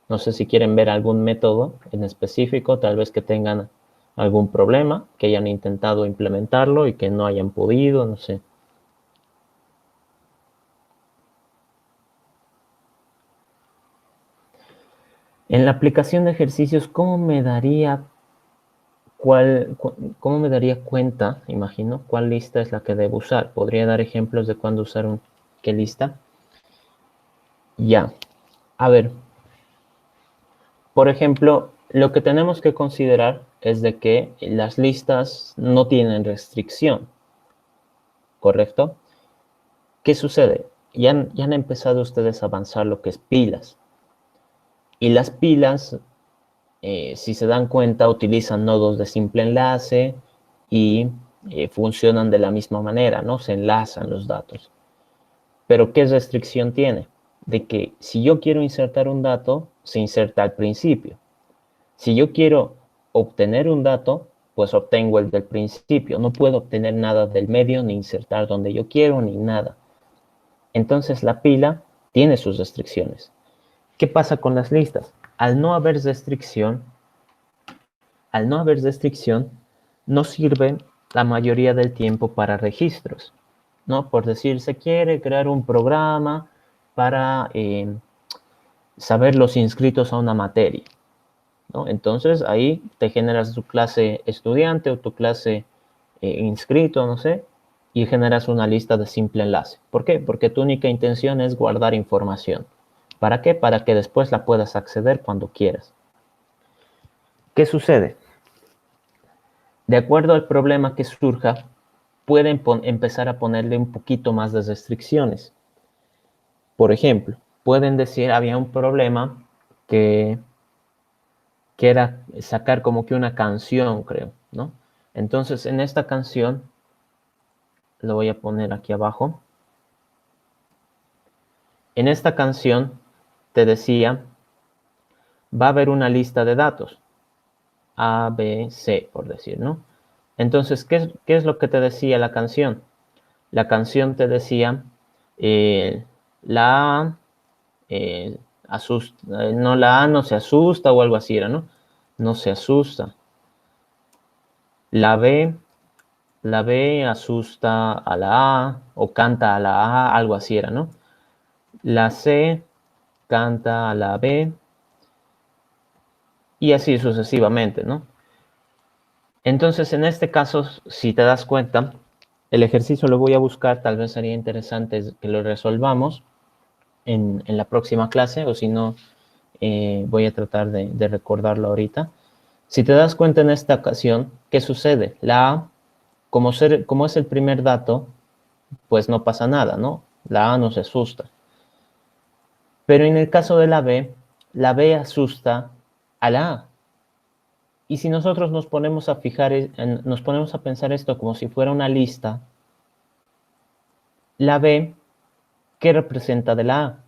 Speaker 1: No sé si quieren ver algún método en específico, tal vez que tengan algún problema, que hayan intentado implementarlo y que no hayan podido, no sé. En la aplicación de ejercicios, ¿cómo me daría cómo me daría cuenta, imagino, cuál lista es la que debo usar? ¿Podría dar ejemplos de cuándo usar qué lista? Ya. A ver, por ejemplo, lo que tenemos que considerar es de que las listas no tienen restricción, ¿correcto? ¿Qué sucede? Ya han empezado ustedes a avanzar lo que es pilas. Y las pilas, si se dan cuenta, utilizan nodos de simple enlace y funcionan de la misma manera, ¿no? Se enlazan los datos. Pero ¿qué restricción tiene? De que si yo quiero insertar un dato, se inserta al principio. Si yo quiero obtener un dato, pues obtengo el del principio. No puedo obtener nada del medio, ni insertar donde yo quiero, ni nada. Entonces la pila tiene sus restricciones. ¿Qué pasa con las listas? Al no haber restricción, no sirven la mayoría del tiempo para registros, ¿no? Por decir, se quiere crear un programa para saber los inscritos a una materia, ¿no? Entonces ahí te generas tu clase estudiante o tu clase inscrito, no sé, y generas una lista de simple enlace. ¿Por qué? Porque tu única intención es guardar información. ¿Para qué? Para que después la puedas acceder cuando quieras. ¿Qué sucede? De acuerdo al problema que surja, pueden empezar a ponerle un poquito más de restricciones. Por ejemplo, pueden decir, había un problema que era sacar como que una canción, creo, ¿no? Entonces, en esta canción, lo voy a poner aquí abajo. En esta canción te decía, va a haber una lista de datos, A, B, C, por decir, ¿no? Entonces, ¿qué es lo que te decía la canción? La canción te decía, la A asusta, no, la A no se asusta o algo así era, ¿no? No se asusta. La B asusta a la A o canta a la A, algo así era, ¿no? La C canta a la B y así sucesivamente, ¿no? Entonces, en este caso, si te das cuenta, el ejercicio lo voy a buscar, tal vez sería interesante que lo resolvamos en la próxima clase, o si no, voy a tratar de recordarlo ahorita. Si te das cuenta en esta ocasión, ¿qué sucede? La A, como es el primer dato, pues no pasa nada, ¿no? La A no se asusta. Pero en el caso de la B asusta a la A. Y si nosotros nos ponemos a nos ponemos a pensar esto como si fuera una lista, la B, ¿qué representa de la A?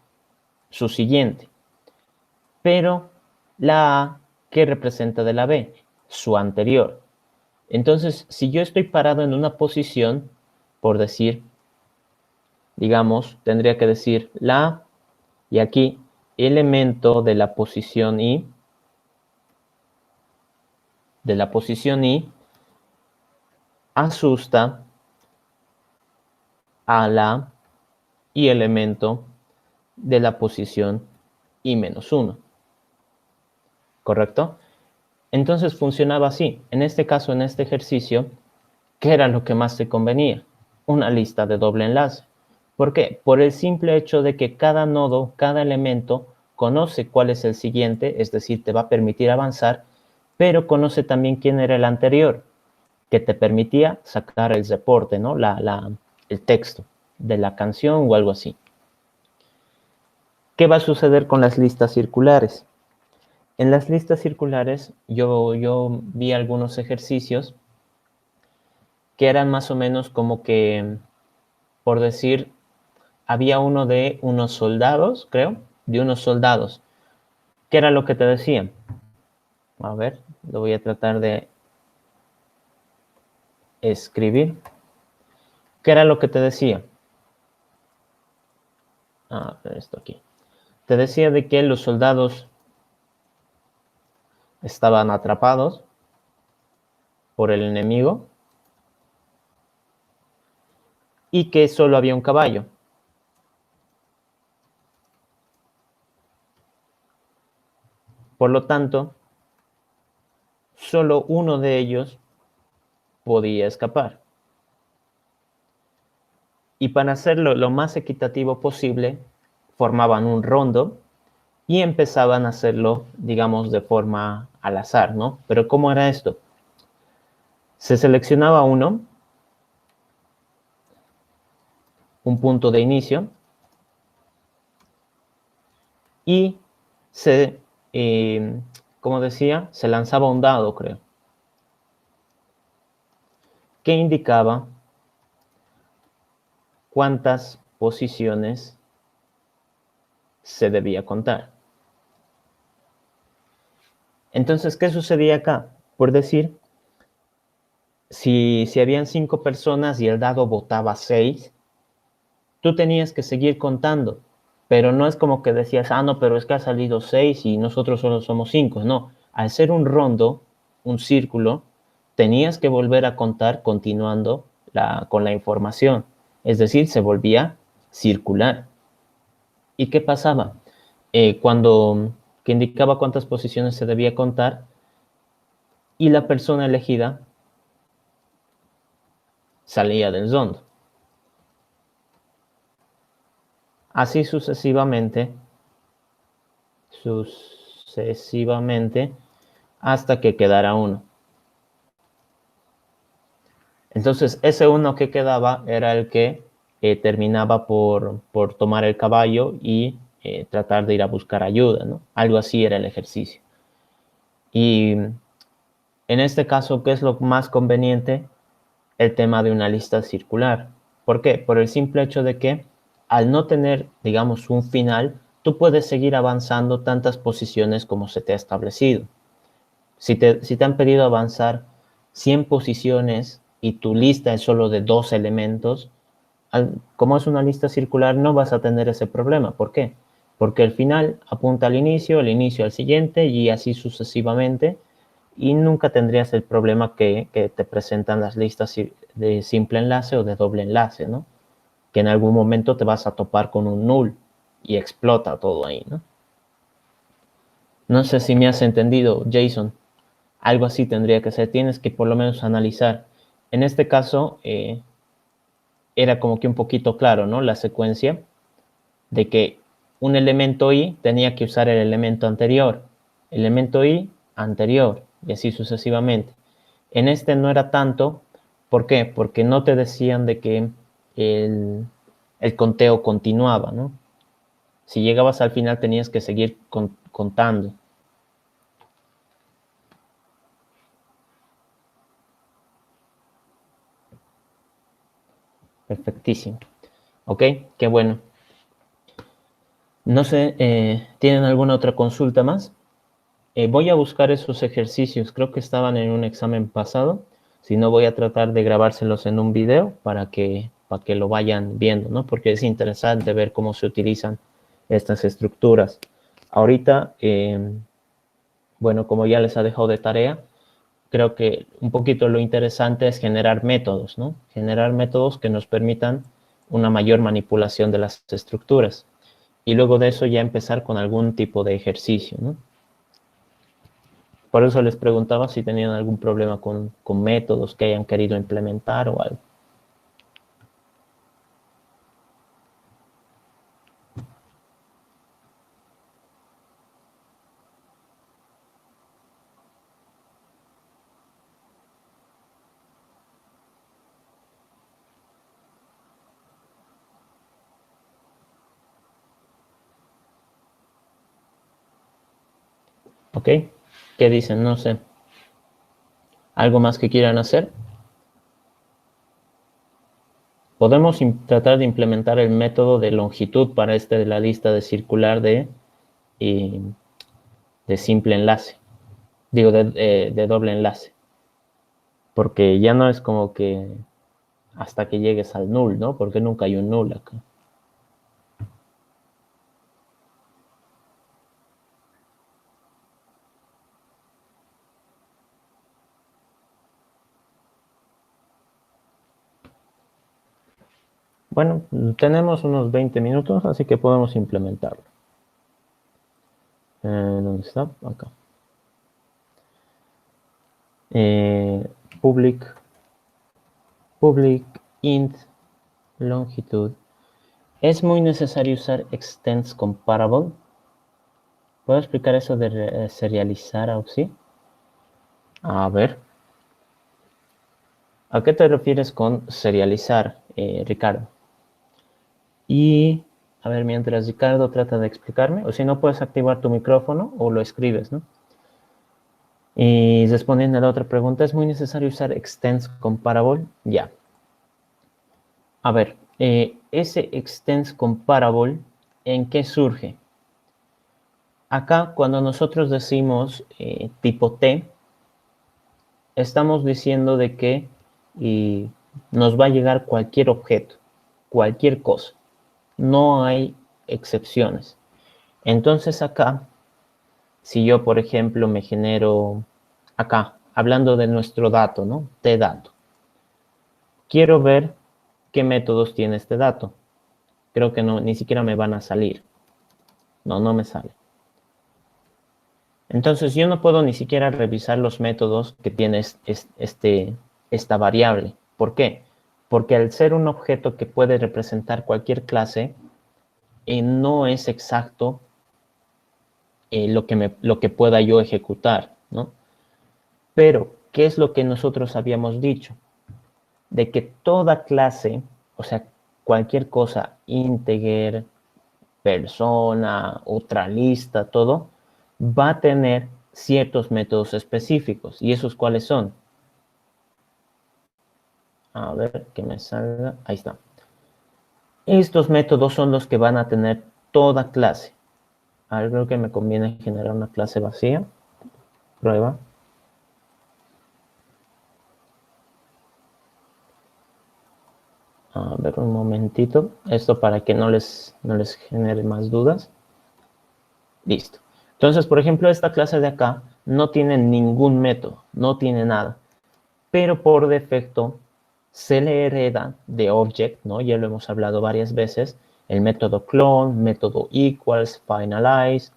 Speaker 1: Su siguiente. Pero la A, ¿qué representa de la B? Su anterior. Entonces, si yo estoy parado en una posición, por decir, digamos, tendría que decir la A, y aquí, elemento de la posición I, asusta a la y elemento de la posición I-1, ¿correcto? Entonces funcionaba así. En este caso, en este ejercicio, ¿qué era lo que más te convenía? Una lista de doble enlace. ¿Por qué? Por el simple hecho de que cada nodo, cada elemento, conoce cuál es el siguiente, es decir, te va a permitir avanzar, pero conoce también quién era el anterior, que te permitía sacar el reporte, ¿no? El texto de la canción o algo así. ¿Qué va a suceder con las listas circulares? En las listas circulares yo vi algunos ejercicios que eran más o menos como que, por decir, había uno de unos soldados, creo, de unos soldados. ¿Qué era lo que te decían? A ver, lo voy a tratar de escribir. ¿Qué era lo que te decía? Esto aquí. Te decía de que los soldados estaban atrapados por el enemigo y que solo había un caballo. Por lo tanto, solo uno de ellos podía escapar. Y para hacerlo lo más equitativo posible, formaban un rondo y empezaban a hacerlo, digamos, de forma al azar, ¿no? Pero ¿cómo era esto? Se seleccionaba un punto de inicio, y como decía, se lanzaba un dado, creo, que indicaba cuántas posiciones se debía contar. Entonces, ¿qué sucedía acá? Por decir, si habían 5 personas y el dado botaba 6, tú tenías que seguir contando, pero no es como que decías, no, pero es que ha salido 6 y nosotros solo somos 5. No, al ser un rondo, un círculo, tenías que volver a contar continuando con la información. Es decir, se volvía circular. ¿Y qué pasaba? Que indicaba cuántas posiciones se debía contar y la persona elegida salía del rondo. Así sucesivamente, hasta que quedara uno. Entonces, ese uno que quedaba era el que terminaba por tomar el caballo y tratar de ir a buscar ayuda, ¿no? Algo así era el ejercicio. Y en este caso, ¿qué es lo más conveniente? El tema de una lista circular. ¿Por qué? Por el simple hecho de que al no tener, digamos, un final, tú puedes seguir avanzando tantas posiciones como se te ha establecido. Si te han pedido avanzar 100 posiciones y tu lista es solo de 2 elementos, como es una lista circular, no vas a tener ese problema. ¿Por qué? Porque el final apunta al inicio, el inicio al siguiente y así sucesivamente, y nunca tendrías el problema que te presentan las listas de simple enlace o de doble enlace, ¿no? Que en algún momento te vas a topar con un null y explota todo ahí, ¿no? No sé si me has entendido, Jason. Algo así tendría que ser. Tienes que por lo menos analizar. En este caso, era como que un poquito claro, ¿no? La secuencia de que un elemento i tenía que usar el elemento anterior, elemento i anterior, y así sucesivamente. En este no era tanto. ¿Por qué? Porque no te decían de que el conteo continuaba, ¿no? Si llegabas al final tenías que seguir contando. Perfectísimo. Ok, qué bueno. No sé, ¿tienen alguna otra consulta más? Voy a buscar esos ejercicios, creo que estaban en un examen pasado. Si no, voy a tratar de grabárselos en un video para que lo vayan viendo, ¿no? Porque es interesante ver cómo se utilizan estas estructuras. Ahorita, bueno, como ya les ha dejado de tarea, creo que un poquito lo interesante es generar métodos, ¿no? Generar métodos que nos permitan una mayor manipulación de las estructuras. Y luego de eso ya empezar con algún tipo de ejercicio, ¿no? Por eso les preguntaba si tenían algún problema con métodos que hayan querido implementar o algo. ¿Ok? ¿Qué dicen? No sé. ¿Algo más que quieran hacer? Podemos tratar de implementar el método de longitud para de la lista de circular y de simple enlace. Digo, de doble enlace. Porque ya no es como que hasta que llegues al null, ¿no? Porque nunca hay un null acá. Bueno, tenemos unos 20 minutos, así que podemos implementarlo. ¿Dónde está? Acá. Public int longitud. ¿Es muy necesario usar extends comparable? ¿Puedo explicar eso de serializar Auxi? A ver. ¿A qué te refieres con serializar, Ricardo? Y, a ver, mientras Ricardo trata de explicarme, o si no puedes activar tu micrófono o lo escribes, ¿no? Y respondiendo a la otra pregunta, ¿es muy necesario usar extends comparable? Ya. A ver, ese extends comparable, ¿en qué surge? Acá, cuando nosotros decimos tipo T, estamos diciendo de que nos va a llegar cualquier objeto, cualquier cosa. No hay excepciones. Entonces acá, si yo, por ejemplo, me genero acá, hablando de nuestro dato, ¿no? T-dato. Quiero ver qué métodos tiene este dato. Creo que no, ni siquiera me van a salir. No, no me sale. Entonces yo no puedo ni siquiera revisar los métodos que tiene esta variable. ¿Por qué? Porque al ser un objeto que puede representar cualquier clase, no es exacto lo que pueda yo ejecutar, ¿no? Pero, ¿qué es lo que nosotros habíamos dicho? de que toda clase, o sea, cualquier cosa, integer, persona, otra lista, todo, va a tener ciertos métodos específicos. ¿Y esos cuáles son? A ver, que me salga. Ahí está. Estos métodos son los que van a tener toda clase. A ver, creo que me conviene generar una clase vacía. Prueba. A ver, un momentito. Esto para que no les genere más dudas. Listo. Entonces, por ejemplo, esta clase de acá no tiene ningún método, no tiene nada. Pero por defecto se le hereda de object, ¿no? Ya lo hemos hablado varias veces, el método clone, método equals, finalize,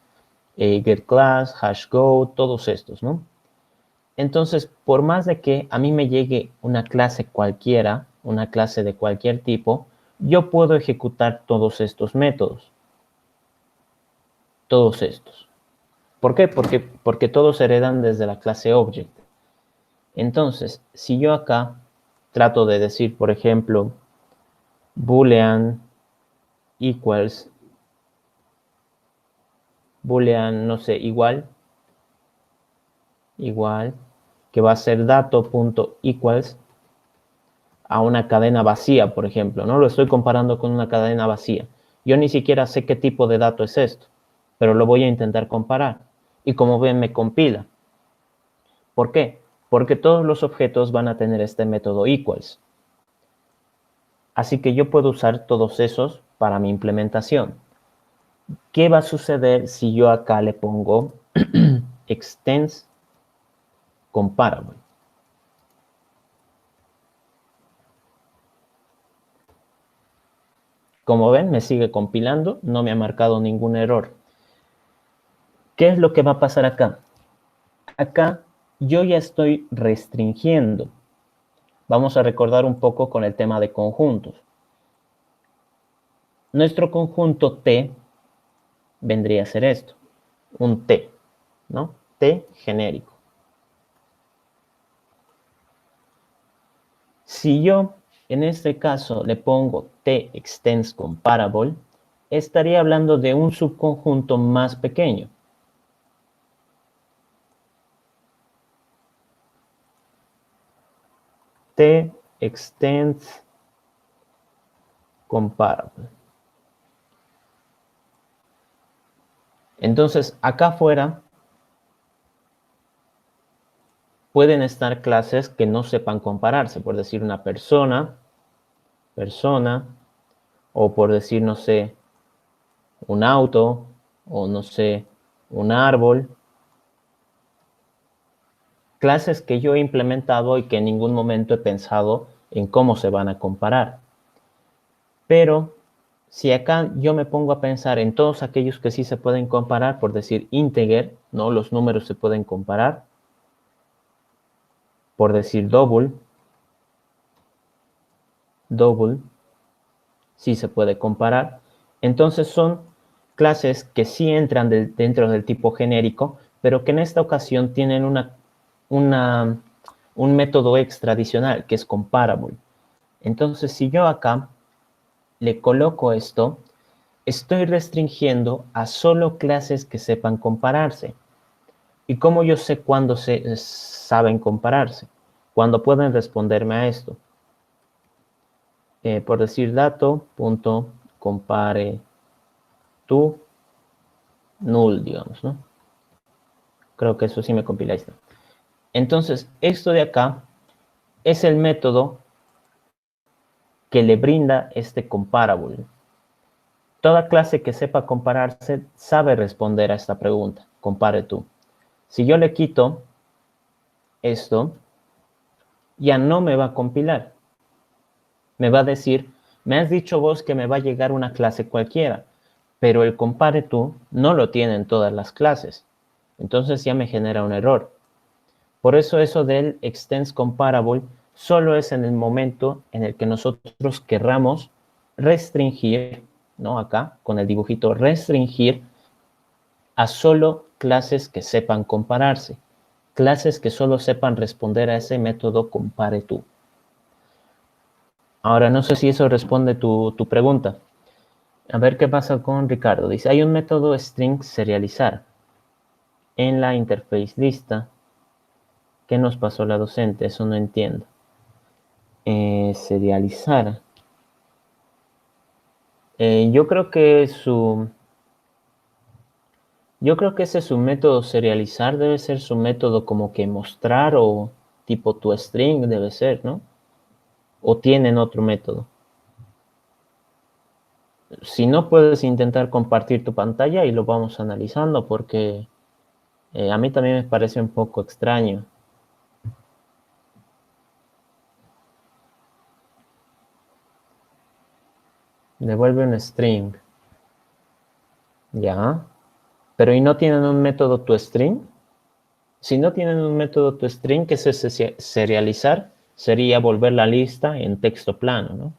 Speaker 1: getClass, hashGo, todos estos, ¿no? Entonces, por más de que a mí me llegue una clase cualquiera, una clase de cualquier tipo, yo puedo ejecutar todos estos métodos. Todos estos. ¿Por qué? Porque todos heredan desde la clase object. Entonces, si yo acá trato de decir, por ejemplo, boolean equals, boolean, no sé, igual, que va a ser dato.equals a una cadena vacía, por ejemplo, ¿no? Lo estoy comparando con una cadena vacía. Yo ni siquiera sé qué tipo de dato es esto, pero lo voy a intentar comparar. Y como ven, me compila. ¿Por qué? Porque todos los objetos van a tener este método equals. Así que yo puedo usar todos esos para mi implementación. ¿Qué va a suceder si yo acá le pongo extends comparable? Como ven, me sigue compilando, no me ha marcado ningún error. ¿Qué es lo que va a pasar acá? Acá yo ya estoy restringiendo. Vamos a recordar un poco con el tema de conjuntos. Nuestro conjunto T vendría a ser esto, un T, ¿no? T genérico. Si yo en este caso le pongo T extends comparable, estaría hablando de un subconjunto más pequeño. T extends comparable. Entonces, acá afuera pueden estar clases que no sepan compararse, por decir una persona, o por decir, no sé, un auto, o no sé, un árbol. Clases que yo he implementado y que en ningún momento he pensado en cómo se van a comparar. Pero si acá yo me pongo a pensar en todos aquellos que sí se pueden comparar, por decir integer, ¿no? Los números se pueden comparar. Por decir double, sí se puede comparar. Entonces son clases que sí entran dentro del tipo genérico, pero que en esta ocasión tienen un método extra adicional, que es comparable. Entonces, si yo acá le coloco esto, estoy restringiendo a solo clases que sepan compararse. ¿Y cómo yo sé cuándo saben compararse? Cuando pueden responderme a esto. Por decir dato.compare to null, digamos, ¿no? Creo que eso sí me compila esto. Entonces, esto de acá es el método que le brinda este comparable. Toda clase que sepa compararse sabe responder a esta pregunta, compare tú. Si yo le quito esto, ya no me va a compilar. Me va a decir, me has dicho vos que me va a llegar una clase cualquiera, pero el compare tú no lo tiene en todas las clases. Entonces ya me genera un error. Por eso del extends comparable solo es en el momento en el que nosotros querramos restringir, ¿no? Acá, con el dibujito, restringir a solo clases que sepan compararse. Clases que solo sepan responder a ese método compare tú. Ahora, no sé si eso responde tu pregunta. A ver qué pasa con Ricardo. Dice, hay un método string serializar en la interface lista. ¿Qué nos pasó la docente? Eso no entiendo. Serializar. Yo creo que ese es su método serializar, debe ser su método como que mostrar o tipo tu string debe ser, ¿no? O tienen otro método. Si no, puedes intentar compartir tu pantalla y lo vamos analizando porque a mí también me parece un poco extraño. Devuelve un string. Ya. Pero ¿y no tienen un método toString? Si no tienen un método toString, que es ese serializar, sería volver la lista en texto plano, ¿no?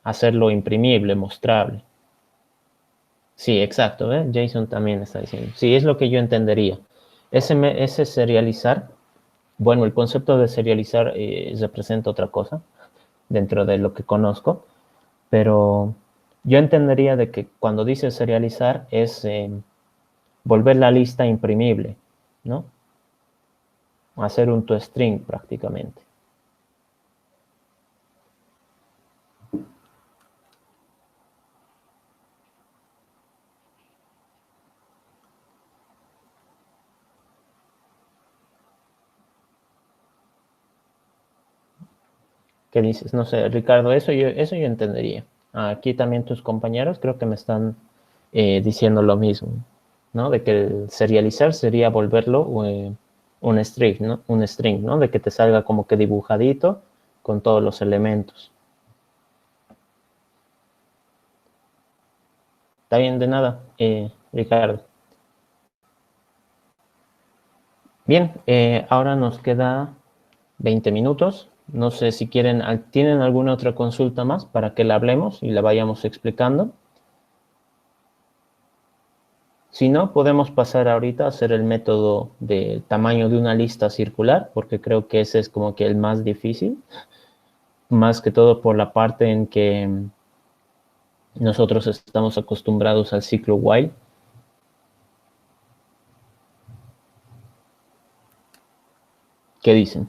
Speaker 1: Hacerlo imprimible, mostrable. Sí, exacto, ¿eh? Jason también está diciendo. Sí, es lo que yo entendería. Ese serializar, bueno, el concepto de serializar representa otra cosa dentro de lo que conozco, pero yo entendería de que cuando dice serializar es volver la lista imprimible, ¿no? Hacer un toString prácticamente. ¿Qué dices? No sé, Ricardo, eso yo entendería. Aquí también tus compañeros creo que me están diciendo lo mismo, ¿no? De que el serializar sería volverlo un string, ¿no? Un string, ¿no? De que te salga como que dibujadito con todos los elementos. Está bien, de nada, Ricardo. Bien, ahora nos queda 20 minutos. No sé si tienen alguna otra consulta más para que la hablemos y la vayamos explicando. Si no, podemos pasar ahorita a hacer el método de tamaño de una lista circular, porque creo que ese es como que el más difícil, más que todo por la parte en que nosotros estamos acostumbrados al ciclo while. ¿Qué dicen?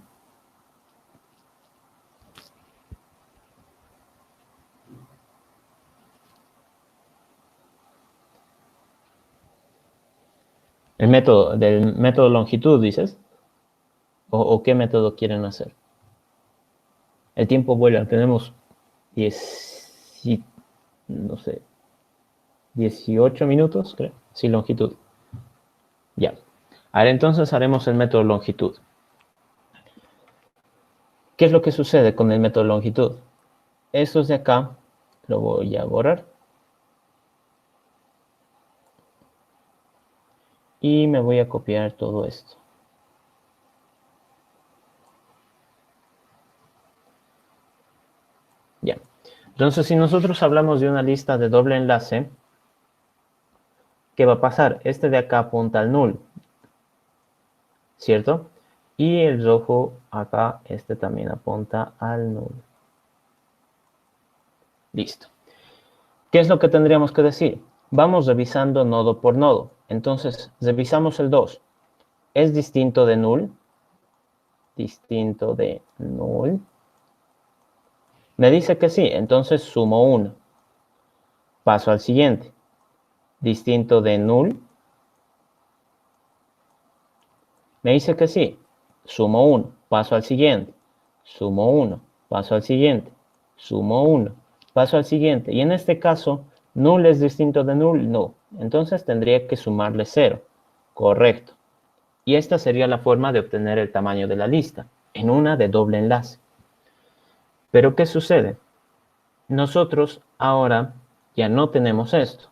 Speaker 1: Del método longitud, dices, o qué método quieren hacer. El tiempo vuela, tenemos 10, no sé, 18 minutos, creo. Sí, longitud. Ya. Ahora entonces haremos el método longitud. ¿Qué es lo que sucede con el método longitud? Estos de acá lo voy a borrar. Y me voy a copiar todo esto. Ya. Entonces, si nosotros hablamos de una lista de doble enlace, ¿qué va a pasar? Este de acá apunta al null, ¿cierto? Y el rojo acá, este también apunta al null. Listo. ¿Qué es lo que tendríamos que decir? Vamos revisando nodo por nodo. Entonces, revisamos el 2. ¿Es distinto de null? Distinto de null. Me dice que sí, entonces sumo 1. Paso al siguiente. Distinto de null. Me dice que sí. Sumo 1. Paso al siguiente. Sumo 1. Paso al siguiente. Sumo 1. Paso al siguiente. Y en este caso, null es distinto de null. No. Entonces tendría que sumarle 0. Correcto. Y esta sería la forma de obtener el tamaño de la lista, en una de doble enlace. Pero ¿qué sucede? Nosotros ahora ya no tenemos esto.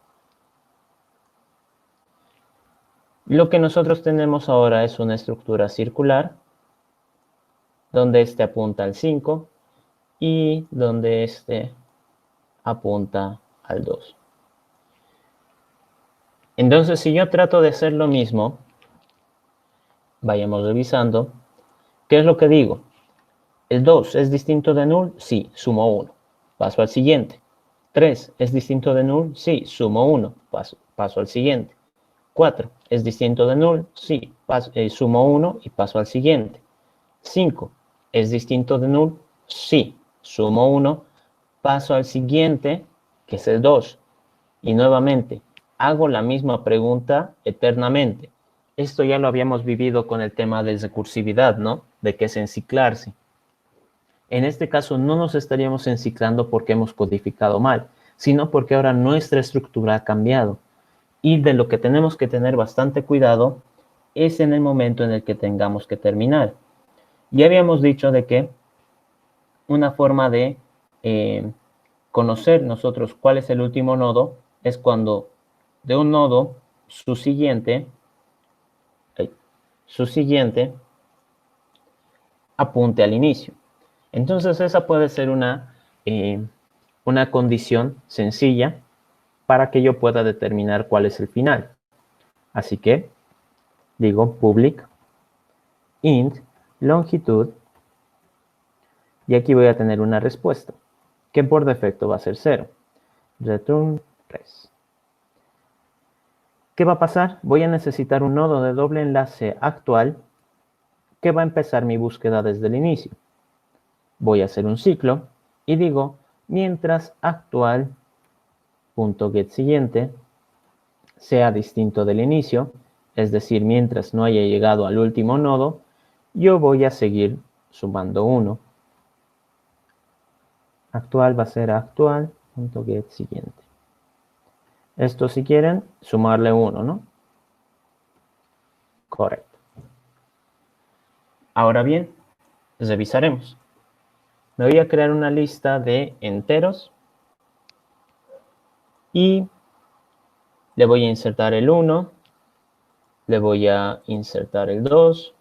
Speaker 1: Lo que nosotros tenemos ahora es una estructura circular, donde este apunta al 5 y donde este apunta al 2. Entonces, si yo trato de hacer lo mismo, vayamos revisando, ¿qué es lo que digo? ¿El 2 es distinto de null? Sí, sumo 1. Paso al siguiente. 3 es distinto de null? Sí, sumo 1. Paso al siguiente. 4 es distinto de null? Sí, sumo 1 y paso al siguiente. 5 es distinto de null? Sí, sumo 1, paso al siguiente, que es el 2. Y nuevamente, hago la misma pregunta eternamente. Esto ya lo habíamos vivido con el tema de recursividad, ¿no? De que es enciclarse. En este caso no nos estaríamos enciclando porque hemos codificado mal, sino porque ahora nuestra estructura ha cambiado. Y de lo que tenemos que tener bastante cuidado es en el momento en el que tengamos que terminar. Ya habíamos dicho de que una forma de conocer nosotros cuál es el último nodo es cuando de un nodo su siguiente apunte al inicio. Entonces esa puede ser una condición sencilla para que yo pueda determinar cuál es el final. Así que digo public int longitud y aquí voy a tener una respuesta que por defecto va a ser 0. Return 3. ¿Qué va a pasar? Voy a necesitar un nodo de doble enlace actual que va a empezar mi búsqueda desde el inicio. Voy a hacer un ciclo y digo mientras actual.getSiguiente sea distinto del inicio, es decir, mientras no haya llegado al último nodo, yo voy a seguir sumando 1. Actual va a ser actual.getSiguiente. Esto si quieren, sumarle 1, ¿no? Correcto. Ahora bien, revisaremos. Me voy a crear una lista de enteros y le voy a insertar el 1, le voy a insertar el 2,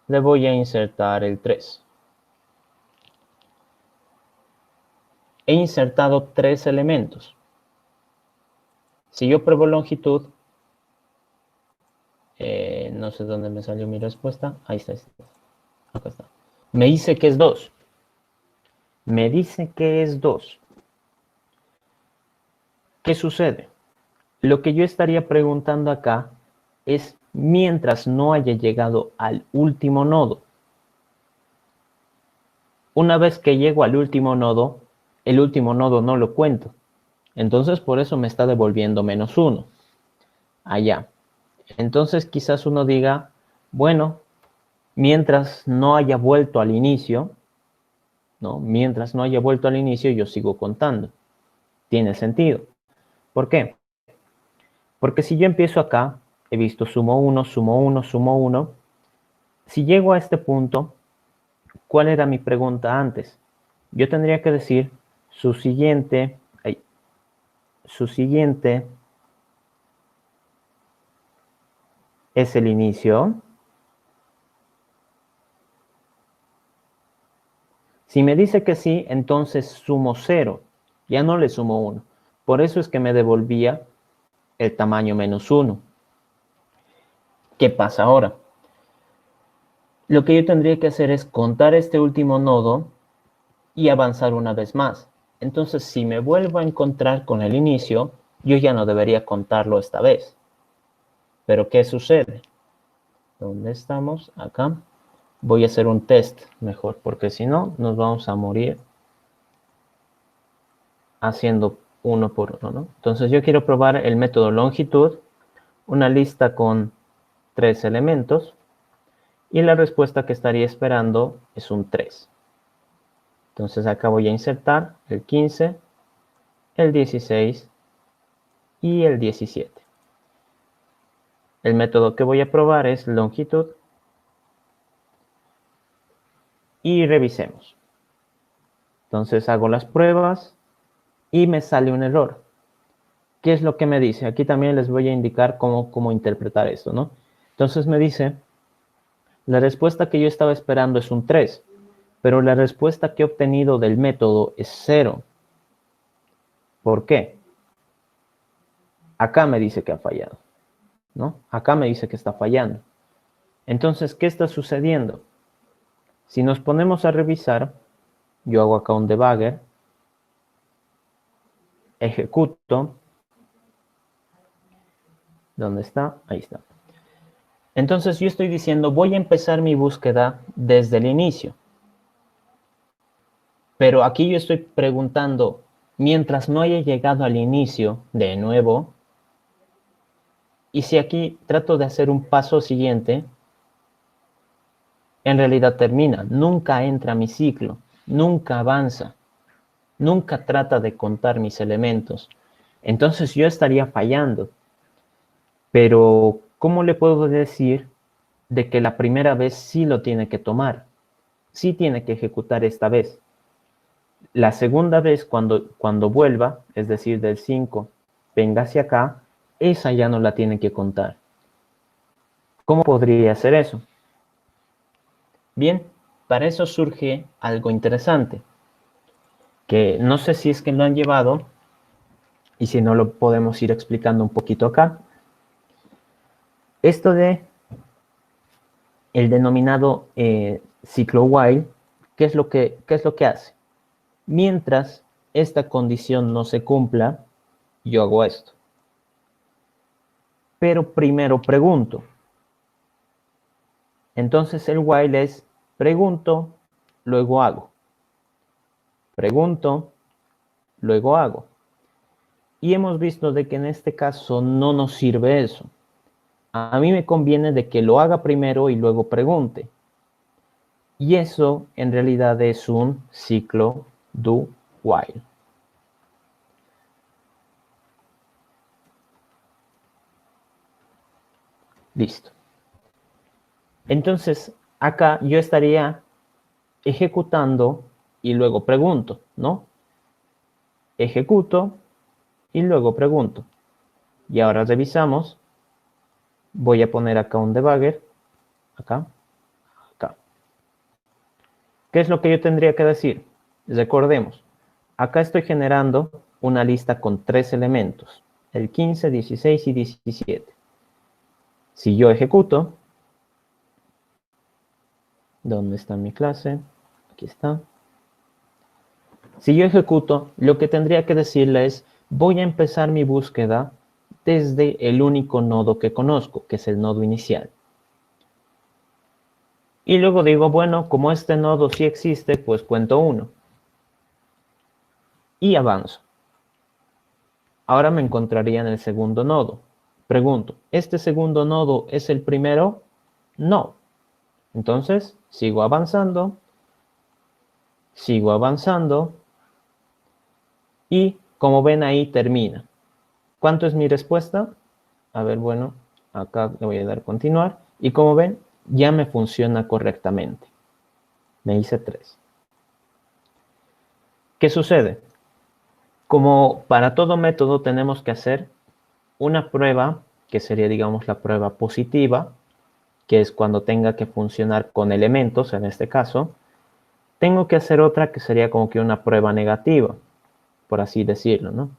Speaker 1: le voy a insertar el 3. He insertado 3 elementos. Si yo pruebo longitud, no sé dónde me salió mi respuesta. Ahí está. Acá está. Me dice que es 2. Me dice que es 2. ¿Qué sucede? Lo que yo estaría preguntando acá es mientras no haya llegado al último nodo. Una vez que llego al último nodo, el último nodo no lo cuento. Entonces por eso me está devolviendo -1. Allá. Entonces quizás uno diga, bueno, mientras no haya vuelto al inicio, ¿no? Mientras no haya vuelto al inicio, yo sigo contando. Tiene sentido. ¿Por qué? Porque si yo empiezo acá, he visto sumo 1, sumo 1, sumo 1. Si llego a este punto, ¿cuál era mi pregunta antes? Yo tendría que decir su siguiente es el inicio. Si me dice que sí, entonces sumo 0. Ya no le sumo 1. Por eso es que me devolvía el tamaño -1. ¿Qué pasa ahora? Lo que yo tendría que hacer es contar este último nodo y avanzar una vez más. Entonces, si me vuelvo a encontrar con el inicio, yo ya no debería contarlo esta vez. Pero ¿qué sucede? ¿Dónde estamos? Acá. Voy a hacer un test mejor, porque si no, nos vamos a morir haciendo uno por uno, ¿no? Entonces yo quiero probar el método longitud, una lista con 3 elementos, y la respuesta que estaría esperando es un 3. Entonces acá voy a insertar el 15, el 16 y el 17. El método que voy a probar es longitud y revisemos. Entonces hago las pruebas y me sale un error. ¿Qué es lo que me dice? Aquí también les voy a indicar cómo interpretar esto, ¿no? Entonces me dice, la respuesta que yo estaba esperando es un 3, pero la respuesta que he obtenido del método es 0. ¿Por qué? Acá me dice que ha fallado, ¿no? Acá me dice que está fallando. Entonces, ¿qué está sucediendo? Si nos ponemos a revisar, yo hago acá un debugger, ejecuto, ¿dónde está? Ahí está. Entonces yo estoy diciendo, voy a empezar mi búsqueda desde el inicio. Pero aquí yo estoy preguntando, mientras no haya llegado al inicio, de nuevo, y si aquí trato de hacer un paso siguiente, en realidad termina, nunca entra a mi ciclo, nunca avanza, nunca trata de contar mis elementos. Entonces yo estaría fallando. Pero, ¿cómo le puedo decir de que la primera vez sí lo tiene que tomar? Sí tiene que ejecutar esta vez. La segunda vez, cuando vuelva, es decir, del 5, venga hacia acá, esa ya no la tiene que contar. ¿Cómo podría hacer eso? Bien, para eso surge algo interesante, que no sé si es que lo han llevado, y si no lo podemos ir explicando un poquito acá. Esto de el denominado ciclo while, ¿qué es lo que hace? Mientras esta condición no se cumpla, yo hago esto. Pero primero pregunto. Entonces el while es pregunto, luego hago. Pregunto, luego hago. Y hemos visto de que en este caso no nos sirve eso. A mí me conviene de que lo haga primero y luego pregunte. Y eso en realidad es un ciclo do while. Listo. Entonces, acá yo estaría ejecutando y luego pregunto, ¿no? Ejecuto y luego pregunto. Y ahora revisamos. Voy a poner acá un debugger. Acá, acá. ¿Qué es lo que yo tendría que decir? Recordemos, acá estoy generando una lista con 3 elementos, el 15, 16 y 17. Si yo ejecuto, ¿dónde está mi clase? Aquí está. Si yo ejecuto, lo que tendría que decirle es, voy a empezar mi búsqueda desde el único nodo que conozco, que es el nodo inicial. Y luego digo, bueno, como este nodo sí existe, pues cuento 1. Y avanzo. Ahora me encontraría en el segundo nodo. Pregunto, ¿este segundo nodo es el primero? No. Entonces, sigo avanzando y como ven ahí termina. ¿Cuánto es mi respuesta? A ver, bueno, acá le voy a dar continuar y como ven, ya me funciona correctamente. Me hice 3. ¿Qué sucede? Como para todo método tenemos que hacer una prueba, que sería, digamos, la prueba positiva, que es cuando tenga que funcionar con elementos, en este caso, tengo que hacer otra que sería como que una prueba negativa, por así decirlo, ¿no?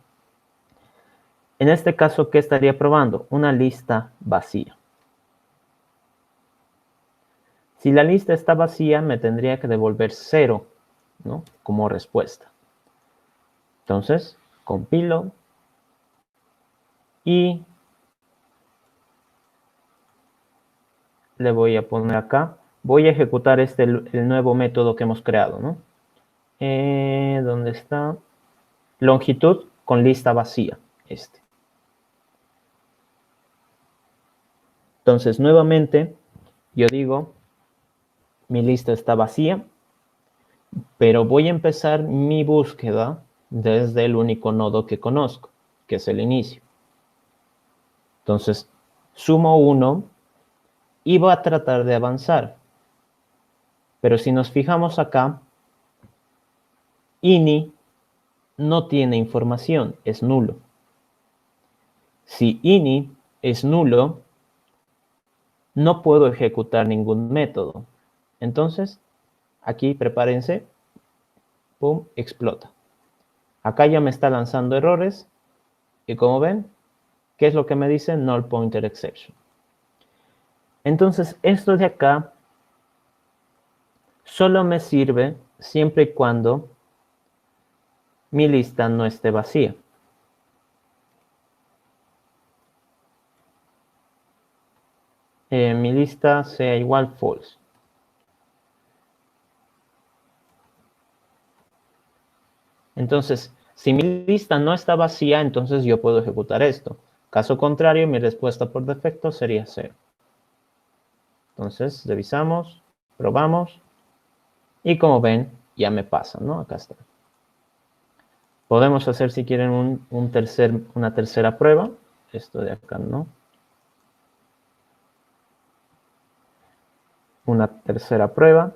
Speaker 1: En este caso, ¿qué estaría probando? Una lista vacía. Si la lista está vacía, me tendría que devolver 0, ¿no? Como respuesta. Entonces, compilo y le voy a poner acá. Voy a ejecutar el nuevo método que hemos creado, ¿no? ¿Dónde está? Longitud con lista vacía, este. Entonces, nuevamente, yo digo, mi lista está vacía, pero voy a empezar mi búsqueda desde el único nodo que conozco, que es el inicio. Entonces, sumo 1 y voy a tratar de avanzar. Pero si nos fijamos acá, ini no tiene información, es nulo. Si ini es nulo, no puedo ejecutar ningún método. Entonces, aquí prepárense, pum, explota. Acá ya me está lanzando errores y como ven, ¿qué es lo que me dice? Null pointer exception. Entonces, esto de acá solo me sirve siempre y cuando mi lista no esté vacía. Mi lista sea igual false. Entonces, si mi lista no está vacía, entonces yo puedo ejecutar esto. Caso contrario, mi respuesta por defecto sería 0. Entonces, revisamos, probamos, y como ven, ya me pasa, ¿no? Acá está. Podemos hacer, si quieren, una tercera prueba. Esto de acá, ¿no? Una tercera prueba.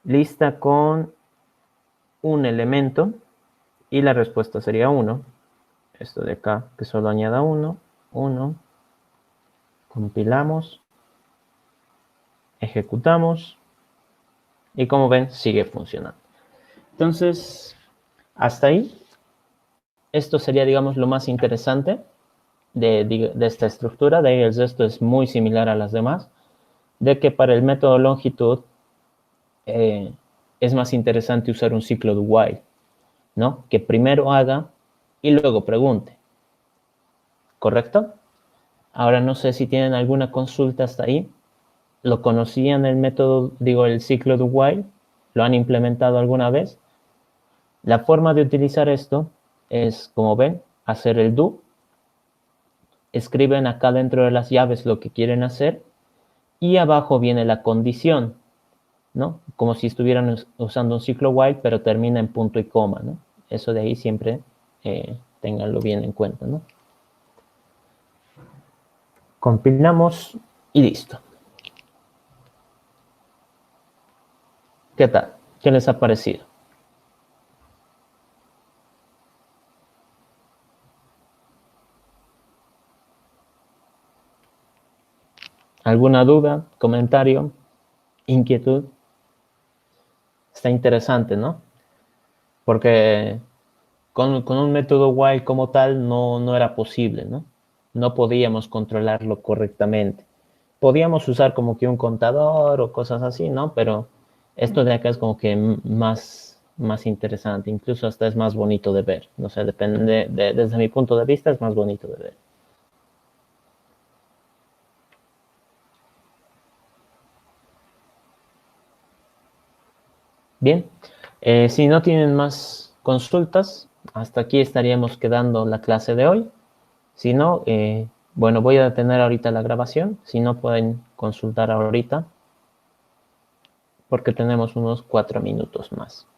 Speaker 1: Lista con un elemento. Y la respuesta sería 1. Esto de acá, que solo añada 1. 1. Compilamos. Ejecutamos. Y como ven, sigue funcionando. Entonces, hasta ahí. Esto sería, digamos, lo más interesante de esta estructura. De ahí el resto es muy similar a las demás. De que para el método longitud es más interesante usar un ciclo de while, ¿no? Que primero haga y luego pregunte. ¿Correcto? Ahora no sé si tienen alguna consulta hasta ahí. ¿Lo conocían el método, el ciclo de while? ¿Lo han implementado alguna vez? La forma de utilizar esto es, como ven, hacer el do. Escriben acá dentro de las llaves lo que quieren hacer y abajo viene la condición, ¿no? Como si estuvieran usando un ciclo while, pero termina en punto y coma, ¿no? Eso de ahí siempre ténganlo bien en cuenta, ¿no? Compilamos y listo. ¿Qué tal? ¿Qué les ha parecido? ¿Alguna duda, comentario, inquietud? Está interesante, ¿no? Porque con un método while como tal no era posible, ¿no? No podíamos controlarlo correctamente. Podíamos usar como que un contador o cosas así, ¿no? Pero esto de acá es como que más interesante, incluso hasta es más bonito de ver. No sé, depende, desde mi punto de vista es más bonito de ver. Bien, si no tienen más consultas, hasta aquí estaríamos quedando la clase de hoy. Si no, bueno, voy a detener ahorita la grabación. Si no, pueden consultar ahorita porque tenemos unos 4 minutos más.